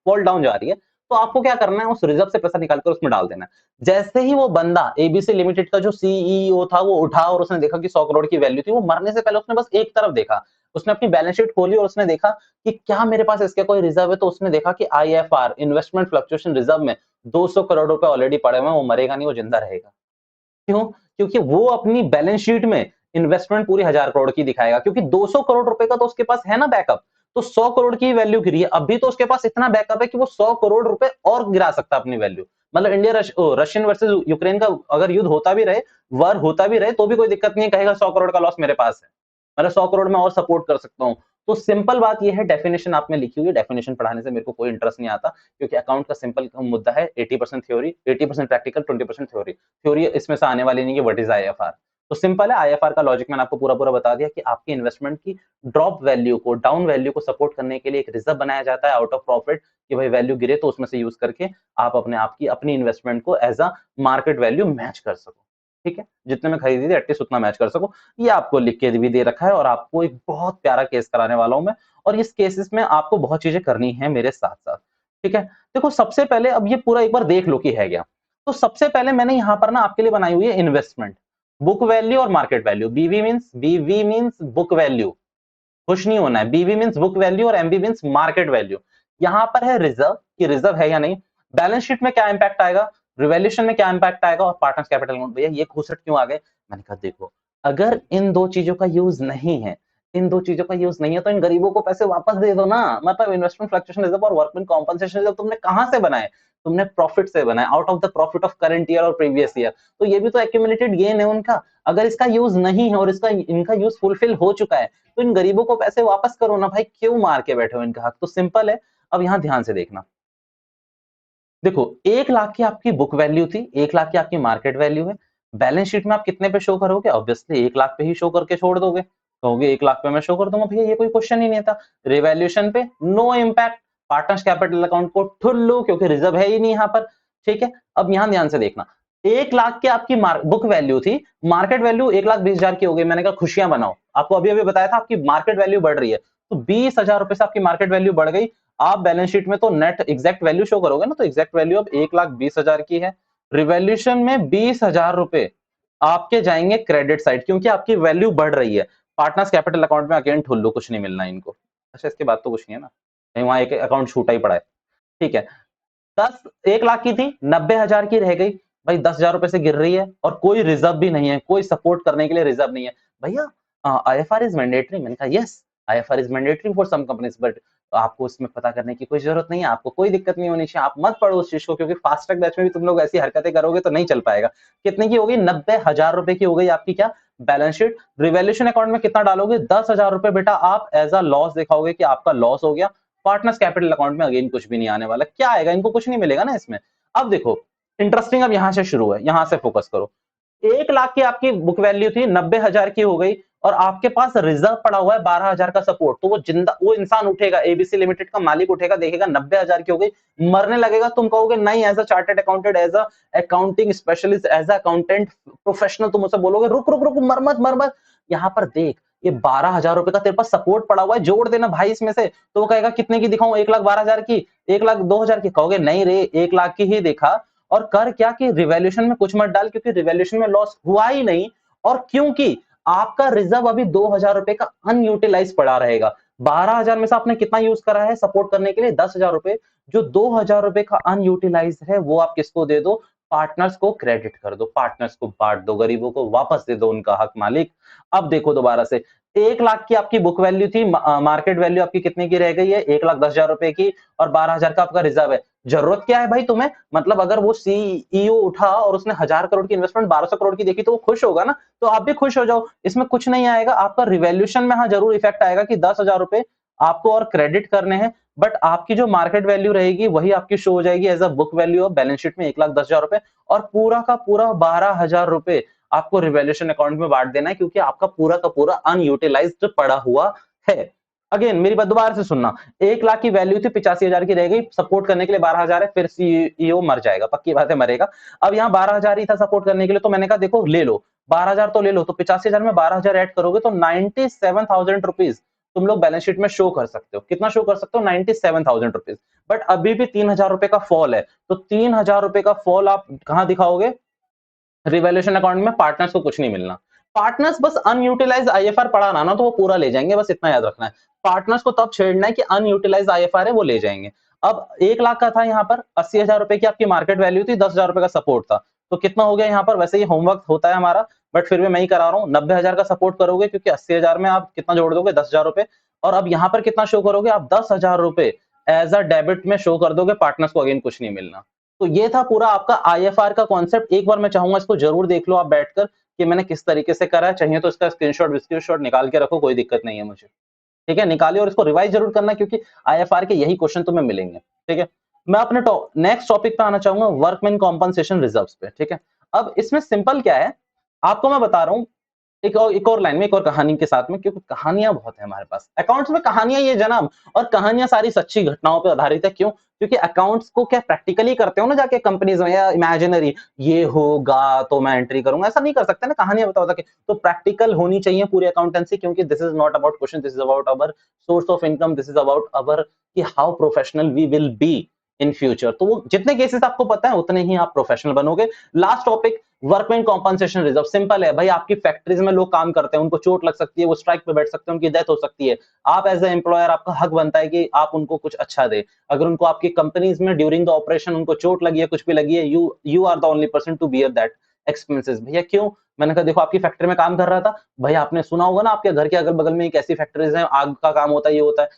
A: फॉल डाउन जा रही है, तो आपको क्या करना है, उस रिजर्व से पैसा निकाल कर उसमें डाल देना है। जैसे ही वो बंदा एबीसी लिमिटेड का जो सीईओ था वो उठा और उसने देखा कि 100 करोड़ की वैल्यू थी, वो मरने से पहले उसने बस एक तरफ देखा, उसने अपनी बैलेंस शीट खोली और उसने देखा कि क्या मेरे पास इसके कोई रिजर्व है। तो उसने देखा कि आईएफआर, इन्वेस्टमेंट फ्लक्चुएशन रिजर्व में 200 करोड़ रुपए ऑलरेडी पड़े हुए हैं, वो मरेगा नहीं, वो जिंदा रहेगा। क्यों? क्योंकि वो अपनी बैलेंस शीट में इन्वेस्टमेंट पूरी 1000 करोड़ की दिखाएगा, क्योंकि 200 करोड़ रुपए का तो उसके पास है ना बैकअप। तो 100 करोड़ की वैल्यू गिरी है, अभी तो उसके पास इतना बैकअप है कि वो 100 करोड़ रुपए और गिरा सकता है अपनी वैल्यू। मतलब रशियन वर्सेस यूक्रेन का अगर युद्ध होता भी रहे, वार होता भी रहे, तो भी कोई दिक्कत नहीं है, कहेगा 100 करोड़ का लॉस मेरे पास है, मतलब 100 करोड़ में और सपोर्ट कर सकता हूँ। तो सिंपल बात ये है, डेफिनेशन आप में लिखी हुई है, डेफिनेशन पढ़ाने से मेरे को कोई इंटरेस्ट नहीं आता, क्योंकि अकाउंट का सिंपल मुद्दा है, 80% थ्योरी, 80% प्रैक्टिकल, 20% थ्योरी। थ्योरी इसमें से आने वाली नहीं है, व्हाट इज आईएफआर। तो सिंपल है, आईएफआर का लॉजिक मैंने आपको पूरा पूरा बता दिया कि आपकी इन्वेस्टमेंट की ड्रॉप वैल्यू को, डाउन वैल्यू को सपोर्ट करने के लिए एक रिजर्व बनाया जाता है आउट ऑफ प्रॉफिट, कि भाई वैल्यू गिरे तो उसमें से यूज करके आप अपने आप की अपनी इन्वेस्टमेंट को as a market value match कर सको। ठीक है, जितने में खरीदी थी एटलीस्ट उतना मैच कर सको। ये आपको लिख के भी दे रखा है और आपको एक बहुत प्यारा केस कराने वाला हूं मैं, और इस केसेस में आपको बहुत चीजें करनी है मेरे साथ साथ। ठीक है, देखो सबसे पहले अब ये पूरा एक बार देख लो कि है क्या। तो सबसे पहले मैंने यहां पर ना आपके लिए बनाई हुई है इन्वेस्टमेंट, बुक वैल्यू और मार्केट वैल्यू। बीवी मींस बुक वैल्यू, खुश नहीं होना है। बीवी मींस बुक वैल्यू और एमबी मींस मार्केट वैल्यू। यहां पर है रिजर्व, कि रिजर्व है या नहीं। बैलेंस शीट में क्या इंपैक्ट आएगा, रिवैल्यूएशन में क्या इंपैक्ट आएगा, और पार्टनर्स कैपिटल अकाउंट। भैया ये घूसट क्यों आ गए? मैंने कहा देखो, अगर इन दो चीजों का यूज नहीं है, इन दो चीजों का यूज नहीं है, तो इन गरीबों को पैसे वापस दे दो ना। मतलब इन्वेस्टमेंट फ्लक्चुएशन रिजर्व और वर्कमैन कॉम्पनसेशन रिजर्व तुमने कहां से बनाए? तुमने प्रॉफिट से बनाए, out of the profit of current year और प्रीवियस ईयर। तो ये भी तो एक्यूमुलेटेड गेन है उनका। अगर इसका यूज नहीं है और इसका इनका यूज फुलफिल हो चुका है, तो इन गरीबों को पैसे वापस करो ना भाई, क्यों मार के बैठे हो इनका हक? तो सिंपल है। अब यहाँ ध्यान से देखना, देखो 1 लाख की आपकी बुक वैल्यू थी, 1 लाख की आपकी मार्केट वैल्यू है। बैलेंस शीट में आप कितने पे शो करोगे? ऑब्वियसली 1 लाख पे ही शो करके छोड़ दोगे, कहोगे 1 लाख पे मैं शो कर दूंगा। भैया ये कोई क्वेश्चन ही नहीं था। रिवैल्यूएशन पे no impact, partners capital account को ठुल्लू, क्योंकि रिजर्व है ही नहीं यहाँ पर। ठीक है, अब यहाँ ध्यान से देखना, 1 लाख की आपकी बुक वैल्यू थी, मार्केट वैल्यू 1,20,000 की हो गई। मैंने कहा खुशियां मनाओ, आपको अभी अभी बताया था आपकी मार्केट वैल्यू बढ़ रही है, तो 20,000 रुपए से आपकी मार्केट वैल्यू बढ़ गई। आप बैलेंस शीट में तो नेट एग्जैक्ट वैल्यू शो करोगे ना, तो एग्जैक्ट वैल्यू अब 1,20,000 की है। रिवैल्यूएशन में 20,000 रुपए आपके जाएंगे क्रेडिट साइड, क्योंकि आपकी वैल्यू बढ़ रही है। पार्टनर्स कैपिटल अकाउंट में अगेन ठुल्लू, कुछ नहीं मिलना इनको। अच्छा इसके बाद तो कुछ नहीं है ना, कहीं वहां एक अकाउंट छूटा ही पड़ा है। ठीक है, 1 लाख की थी, 90,000 की रह गई। भाई 10,000 रुपए से गिर रही है और कोई रिजर्व भी नहीं है, कोई सपोर्ट करने के लिए रिजर्व नहीं है। भैया आईएफआर इज मैंडेटरी। मैंने कहा yes, IFR is mandatory for some companies, but आपको उसमें पता करने की कोई जरूरत नहीं है, आपको कोई दिक्कत नहीं होनी चाहिए, आप मत पढ़ो उस चीज को, क्योंकि फास्ट ट्रैक बैच में भी तुम लोग ऐसी हरकतें करोगे तो नहीं चल पाएगा। कितने की होगी? 90,000 रुपए की हो गई आपकी क्या बैलेंस शीट। रिवैल्यूएशन अकाउंट में कितना डालोगे? 10,000 रुपए बेटा आप एज अ लॉस दिखाओगे कि आपका लॉस हो गया। पार्टनर्स कैपिटल अकाउंट में अगेन कुछ भी नहीं आने वाला। क्या आएगा? इनको कुछ नहीं मिलेगा ना इसमें। अब देखो इंटरेस्टिंग, अब यहां से शुरू है, यहां से फोकस करो। 1 लाख की आपकी बुक वैल्यू थी, 90,000 की हो गई, और आपके पास रिजर्व पड़ा हुआ है 12,000 का सपोर्ट। तो वो इंसान उठेगा, एबीसी लिमिटेड का मालिक उठेगा, देखेगा 90,000 की हो गई, मरने लगेगा। तुम कहोगे नहीं, as a chartered accountant, as a accounting specialist, as a accountant professional, तुम उसे बोलोगे रुक रुक रुक, मर मत मर मत, यहाँ पर देख ये 12,000 रुपए का तेरे पास सपोर्ट पड़ा हुआ है, जोड़ देना भाई इसमें से। तो वो कहेगा कितने की दिखाऊं? 1,12,000 की, 1,02,000 की? कहोगे नहीं रे, 1 लाख की ही देखा। और कर क्या कि रिवैल्यूएशन में कुछ मत डाल, क्योंकि रिवैल्यूएशन में लॉस हुआ ही नहीं, और क्योंकि आपका रिजर्व अभी 2,000 रुपए का अनयूटिलाइज पड़ा रहेगा। 12,000 में से आपने कितना यूज करा है सपोर्ट करने के लिए? 10,000 रुपए। जो 2,000 रुपए का अनयूटिलाइज है वो आप किसको दे दो? पार्टनर्स को क्रेडिट कर दो, पार्टनर्स को बांट दो, गरीबों को वापस दे दो उनका हक मालिक। अब देखो दोबारा से, 1 लाख की आपकी बुक वैल्यू थी, मार्केट वैल्यू आपकी कितने की रह गई है? 1,10,000 रुपए की, और 12,000 का आपका रिजर्व है। जरूरत क्या है भाई तुम्हें? मतलब अगर वो सीईओ उठा और उसने 1,000 करोड़ की इन्वेस्टमेंट 1,200 करोड़ की देखी तो वो खुश होगा ना, तो आप भी खुश हो जाओ। इसमें कुछ नहीं आएगा आपका रिवैल्यूएशन में। हाँ जरूर इफेक्ट आएगा कि 10,000 रुपए आपको और क्रेडिट करने हैं, बट आपकी जो मार्केट वैल्यू रहेगी वही आपकी शो हो जाएगी as a book value of balance sheet में 1,10,000 रुपए, और पूरा का पूरा 12,000 रुपए आपको रिवैल्यूएशन अकाउंट में बांट देना है, क्योंकि आपका पूरा का पूरा अनयूटिलाइज्ड पड़ा हुआ है। अगेन मेरी बात दोबारा से सुनना, 1 लाख की वैल्यू थी, 85,000 की रह गई, सपोर्ट करने के लिए 12,000 है, फिर सीईओ मर जाएगा, पक्की बात है मरेगा। अब यहाँ 12,000 ही था सपोर्ट करने के लिए, तो मैंने कहा देखो ले लो 12,000 तो ले लो, तो 85,000 में 12,000 ऐड करोगे तो 97,000 रुपीज तुम लोग बैलेंस शीट में शो कर सकते हो। कितना शो कर सकते हो? 97,000 रुपीज। बट अभी भी 3,000 रुपए का फॉल है, तो 3,000 रुपए का फॉल आप कहां दिखाओगे? रिवैल्यूएशन अकाउंट में। पार्टनर्स को कुछ नहीं मिलना। पार्टनर्स बस अनयूटिलाइज आईएफआर पड़ा ना तो वो पूरा ले जाएंगे, बस इतना याद रखना है। पार्टनर्स को तब छेड़ना है कि अनयूटिलाइज आईएफआर है, वो ले जाएंगे। अब 1 लाख का था, यहाँ पर 80,000 रुपए की आपकी मार्केट वैल्यू थी, 10,000 रुपए का सपोर्ट था, तो कितना हो गया यहाँ पर? वैसे ये होमवर्क होता है हमारा, बट फिर भी मैं ही करा रहा हूँ। 90,000 का सपोर्ट करोगे, क्योंकि 80,000 में आप कितना जोड़ दोगे? 10,000 रुपए। और अब यहाँ पर कितना शो करोगे आप? 10,000 रुपए एज अ डेबिट में शो कर दोगे, पार्टनर्स को अगेन कुछ नहीं मिलना। तो ये था पूरा आपका आईएफआर का कॉन्सेप्ट। एक बार मैं चाहूंगा इसको जरूर देख लो आप बैठकर कि मैंने किस तरीके से करा है। चाहिए तो इसका स्क्रीनशॉट निकाल के रखो, कोई दिक्कत नहीं है मुझे। ठीक है, निकालिए और इसको रिवाइज जरूर करना, क्योंकि आईएफआर के यही क्वेश्चन तुम्हें मिलेंगे। ठीक है, मैं अपने नेक्स्ट टॉपिक पे आना चाहूंगा, वर्कमैन कॉम्पनसेशन रिजर्व्स पे। ठीक है, अब इसमें सिंपल क्या है आपको मैं बता रहा हूं, एक और लाइन में, एक और कहानी के साथ में, क्योंकि कहानियां बहुत है हमारे पास अकाउंट्स में। कहानियां ये जनाब, और कहानियां सारी सच्ची घटनाओं पर आधारित है। क्यों? क्योंकि अकाउंट्स को क्या प्रैक्टिकली करते हो ना जाके कंपनीज में, या इमेजिनरी ये होगा तो मैं एंट्री करूंगा, ऐसा नहीं कर सकते ना। कहानियां बता के तो प्रैक्टिकल होनी चाहिए पूरी अकाउंटेंसी, क्योंकि this is not about question, this is about our source of income, this is about our कि how professional we will be in future. तो वो जितने केसेस आपको पता है उतने ही आप प्रोफेशनल बनोगे। Last topic workman compensation reserve simple है भाई, आपकी फैक्ट्रीज में लोग काम करते हैं, उनको चोट लग सकती है, वो स्ट्राइक पे बैठ सकते हैं, उनकी डेथ हो सकती है। आप एज ए एम्प्लॉयर आपका हक बनता है कि आप उनको कुछ अच्छा दे। अगर उनको आपकी कंपनीज में ड्यूरिंग द ऑपरेशन उनको चोट लगी है, कुछ भी लगी है, you are the only person to bear that expenses. भैया क्यों? मैंने कहा देखो आपकी फैक्ट्री में काम कर रहा था, भैया आपने सुना होगा ना आपके घर के अगल बगल में एक ऐसी फैक्ट्रीज है, आग का काम होता है, ये होता है,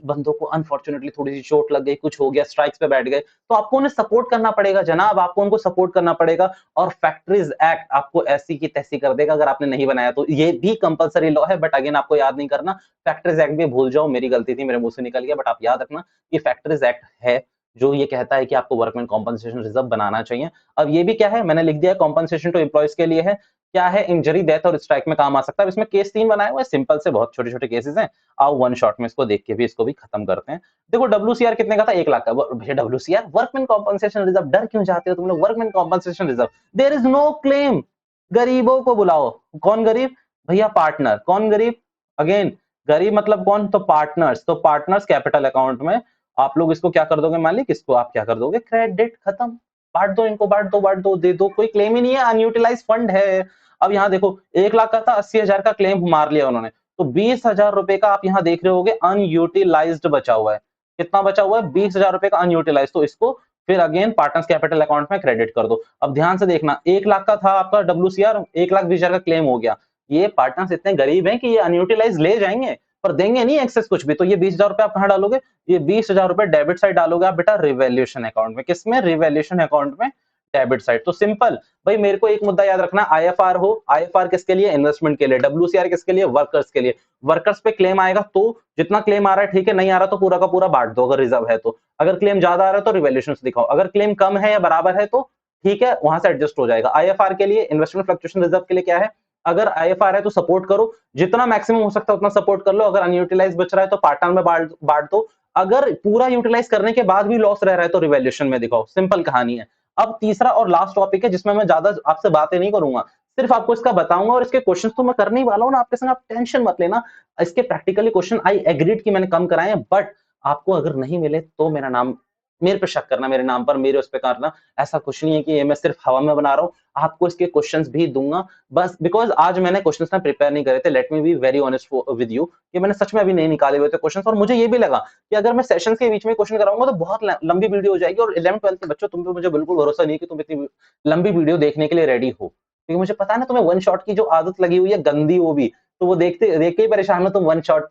A: बंदों को अनफॉर्चुनेटली थोड़ी सी चोट लग गई, कुछ हो गया, स्ट्राइक्स पे बैठ गए, तो आपको उन्हें सपोर्ट करना पड़ेगा जनाब, आपको उनको सपोर्ट करना पड़ेगा। और फैक्ट्रीज एक्ट आपको ऐसी की तैसी कर देगा अगर आपने नहीं बनाया तो। ये भी कंपलसरी लॉ है, बट अगेन आपको याद नहीं करना। फैक्ट्रीज एक्ट भी भूल जाओ, मेरी गलती थी, मेरे मुंह से निकल गया, बट आप याद रखना ये फैक्ट्रीज एक्ट है जो ये कहता है कि आपको वर्कमैन कॉम्पनसेशन रिजर्व बनाना चाहिए। अब ये भी क्या है, मैंने लिख दिया कॉम्पनसेशन टू एम्प्लॉयज के लिए है, क्या है, इंजरी, डेथ और स्ट्राइक में काम आ सकता है। इसमें केस 3 बनाए हुए हैं, सिंपल से बहुत छोटे छोटे केसेस हैं। आओ वन शॉट में इसको देख के भी इसको भी खत्म करते हैं। देखो डब्ल्यूसीआर कितने का था, 1 लाख का। भैया डब्ल्यूसीआर वर्कमैन कॉम्पनसेशन रिजर्व, डर क्यों जाते हो तुम लोग? Workman compensation reserve, there is no claim. गरीबों को बुलाओ। कौन गरीब? भैया पार्टनर। कौन गरीब? अगेन गरीब मतलब कौन? तो पार्टनर्स। तो पार्टनर्स कैपिटल अकाउंट में आप लोग इसको क्या कर दोगे मालिक? इसको आप क्या कर दोगे? क्रेडिट, खत्म। बांट दो इनको, बांट दो, बांट दो, दे दो, कोई क्लेम ही नहीं है, अनयूटिलाइज फंड है। अब यहाँ देखो 1 लाख का था, 80,000 का क्लेम मार लिया उन्होंने, तो 20,000 रुपए का आप यहाँ देख रहे होगे अनयूटिलाइज्ड बचा हुआ है। कितना बचा हुआ है? 20,000 रुपए का अनयूटिलाइज। तो इसको फिर अगेन पार्टनर्स कैपिटल अकाउंट में क्रेडिट कर दो। अब ध्यान से देखना, 1 लाख का था आपका डब्ल्यूसीआर, 1,20,000 का क्लेम हो गया। ये पार्टनर्स इतने गरीब हैं कि ये अनयूटिलाइज ले जाएंगे पर देंगे नहीं एक्सेस कुछ भी। तो ये 20,000 रुपए आप कहाँ डालोगे? ये 20,000 रुपए डेबिट साइड डालोगे आप बेटा, रिवैल्यूएशन अकाउंट में। किसमें? रिवैल्यूएशन अकाउंट में, डेबिट साइड। तो सिंपल भाई, मेरे को एक मुद्दा याद रखना, आईएफआर हो, आईएफआर किसके लिए? इन्वेस्टमेंट के लिए। डब्ल्यूसीआर किसके लिए? वर्कर्स के लिए। वर्कर्स पे क्लेम आएगा तो जितना क्लेम आ रहा है ठीक है, नहीं आ रहा तो पूरा का पूरा बांट दो अगर रिजर्व है तो। अगर क्लेम ज्यादा आ रहा है तो रिवैल्यूएशन दिखाओ, अगर क्लेम कम है या बराबर है तो ठीक है, वहां से एडजस्ट हो जाएगा। आईएफआर के लिए, इन्वेस्टमेंट फ्लक्चुएशन रिजर्व के लिए क्या है? अगर आईएफआर है तो सपोर्ट करो, जितना मैक्सिमम हो सकता है उतना सपोर्ट कर लो। अगर अनयूटिलाइज बच रहा है तो पार्टनर में बांट दो। अगर पूरा यूटिलाइज करने के बाद भी लॉस रह रहा है तो रिवैल्यूएशन में दिखाओ। सिंपल कहानी है। अब तीसरा और लास्ट टॉपिक है जिसमें मैं ज्यादा आपसे बातें नहीं करूंगा, सिर्फ आपको इसका बताऊंगा, और इसके क्वेश्चंस तो मैं करने ही वाला हूं ना आपके संग, आप टेंशन मत लेना। इसके प्रैक्टिकली क्वेश्चन आई एग्रीड कि मैंने कम कराए हैं, बट आपको अगर नहीं मिले तो मेरा नाम, मेरे पे शक करना, मेरे नाम पर, मेरे उस पे करना। ऐसा कुछ नहीं है कि ये मैं सिर्फ हवा में बना रहा हूँ, आपको इसके क्वेश्चंस भी दूंगा। बस बिकॉज आज मैंने क्वेश्चंस ना प्रिपेयर नहीं करे थे, let me be very honest with you, कि मैंने सच में अभी नहीं निकाले हुए थे क्वेश्चंस, और मुझे ये भी लगा कि अगर मैं सेशंस के बीच में क्वेश्चन कराऊंगा तो बहुत लंबी वीडियो हो जाएगी, और 11th-12th के बच्चों तुम पे मुझे बिल्कुल भरोसा नहीं है कि तुम इतनी लंबी वीडियो देखने के लिए रेडी हो, क्योंकि मुझे पता है ना तुम्हें वन शॉट की जो आदत लगी हुई है गंदी, वो भी तो वो देखते देख के ही परेशान हो तुम। वन शॉट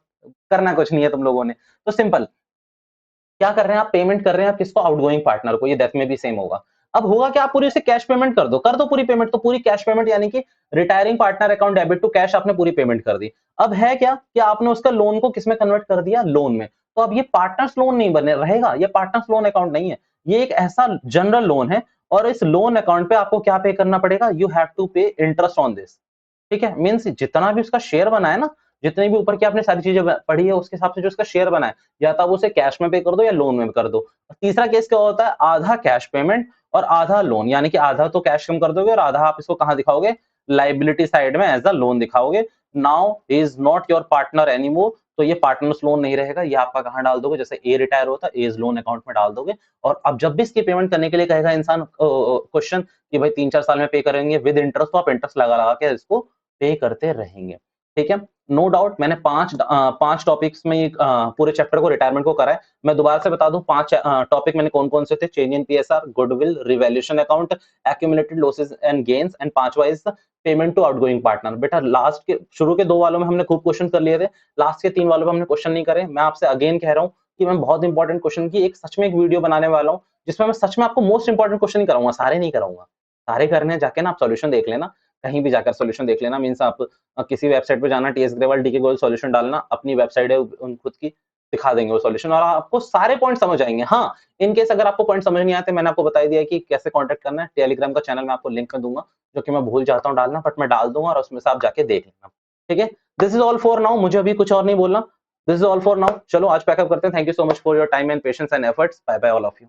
A: करना कुछ नहीं है तुम लोगों ने। तो सिंपल क्या कर रहे हैं आप? पेमेंट कर रहे हैं आप किसको? आउटगोइंग पार्टनर को। ये डेथ में भी सेम होगा। अब होगा क्या? आप पूरी उसे कैश पेमेंट कर दो पूरी पेमेंट। तो पूरी कैश पेमेंट यानी कि retiring partner account debit to cash, आपने पूरी पेमेंट कर दी। अब है क्या कि आपने उसका लोन को किसमें कन्वर्ट कर दिया? लोन में। तो अब ये पार्टनर्स लोन नहीं बने रहेगा, ये पार्टनर्स लोन अकाउंट नहीं है, ये एक ऐसा जनरल लोन है, और इस लोन अकाउंट पे आपको क्या पे करना पड़ेगा? यू हैव टू पे इंटरेस्ट ऑन दिस। ठीक है, मीन्स जितना भी उसका शेयर बना है ना, जितनी भी ऊपर की आपने सारी चीजें पढ़ी है उसके हिसाब से जो उसका शेयर बना है, या तो आप उसे कैश में पे कर दो या लोन में कर दो। तीसरा केस क्या होता है? आधा कैश पेमेंट और आधा लोन, यानी कि आधा तो कैश कम कर दोगे और आधा आप इसको कहां दिखाओगे? लाइबिलिटी साइड में एज अ लोन दिखाओगे। Now is not your partner anymore, तो ये पार्टनर्स लोन नहीं रहेगा, ये आपका कहां डाल दोगे? जैसे ए रिटायर होता है, एज लोन अकाउंट में डाल दोगे। और अब जब भी इसकी पेमेंट करने के लिए कहेगा इंसान क्वेश्चन कि भाई 3-4 साल में पे करेंगे विद इंटरेस्ट, तो आप इंटरेस्ट लगा लगा के इसको पे करते रहेंगे। ठीक है, नो डाउट मैंने पांच टॉपिक्स में पूरे चैप्टर को, रिटायरमेंट को करा है। मैं दोबारा से बता दूं, 5 टॉपिक मैंने कौन कौन से थे? Change in PSR, goodwill, revaluation account, accumulated losses and gains, and पांचवा is payment to outgoing partner. बेटा लास्ट के, शुरू के 2 वालों में हमने खूब क्वेश्चन कर लिए थे, लास्ट के 3 वालों में हमने क्वेश्चन नहीं करे। मैं आपसे अगेन कह रहा हूँ कि मैं बहुत इंपॉर्टेंट क्वेश्चन की एक सच में एक वीडियो बनाने वाला हूँ, जिसमें मैं सच में आपको मोस्ट इंपॉर्टेंट क्वेश्चन ही कराऊंगा, सारे नहीं कराऊंगा। सारे करने जाके ना आप सॉल्यूशन देख लेना, कहीं भी जाकर सॉल्यूशन देख लेना। मींस आप किसी वेबसाइट पे जाना, TS Grewal DK Goyal solution डालना, अपनी वेबसाइट है खुद की, दिखा देंगे वो सॉल्यूशन, और आपको सारे पॉइंट समझ आएंगे। हाँ, इन केस अगर आपको पॉइंट समझ नहीं आते, मैंने आपको बता दिया कि कैसे कांटेक्ट करना है। टेलीग्राम का चैनल मैं आपको लिंक में दूंगा, जो कि मैं भूल जाता हूँ डालना, बट मैं डाल दूंगा, और उसमें से आप जाके देख लेना। ठीक है, this is all for now, मुझे अभी कुछ और नहीं बोलना। This is all for now, चलो आज पैकअप करते हैं। Thank you so much for your time and patience and efforts. Bye bye all of you.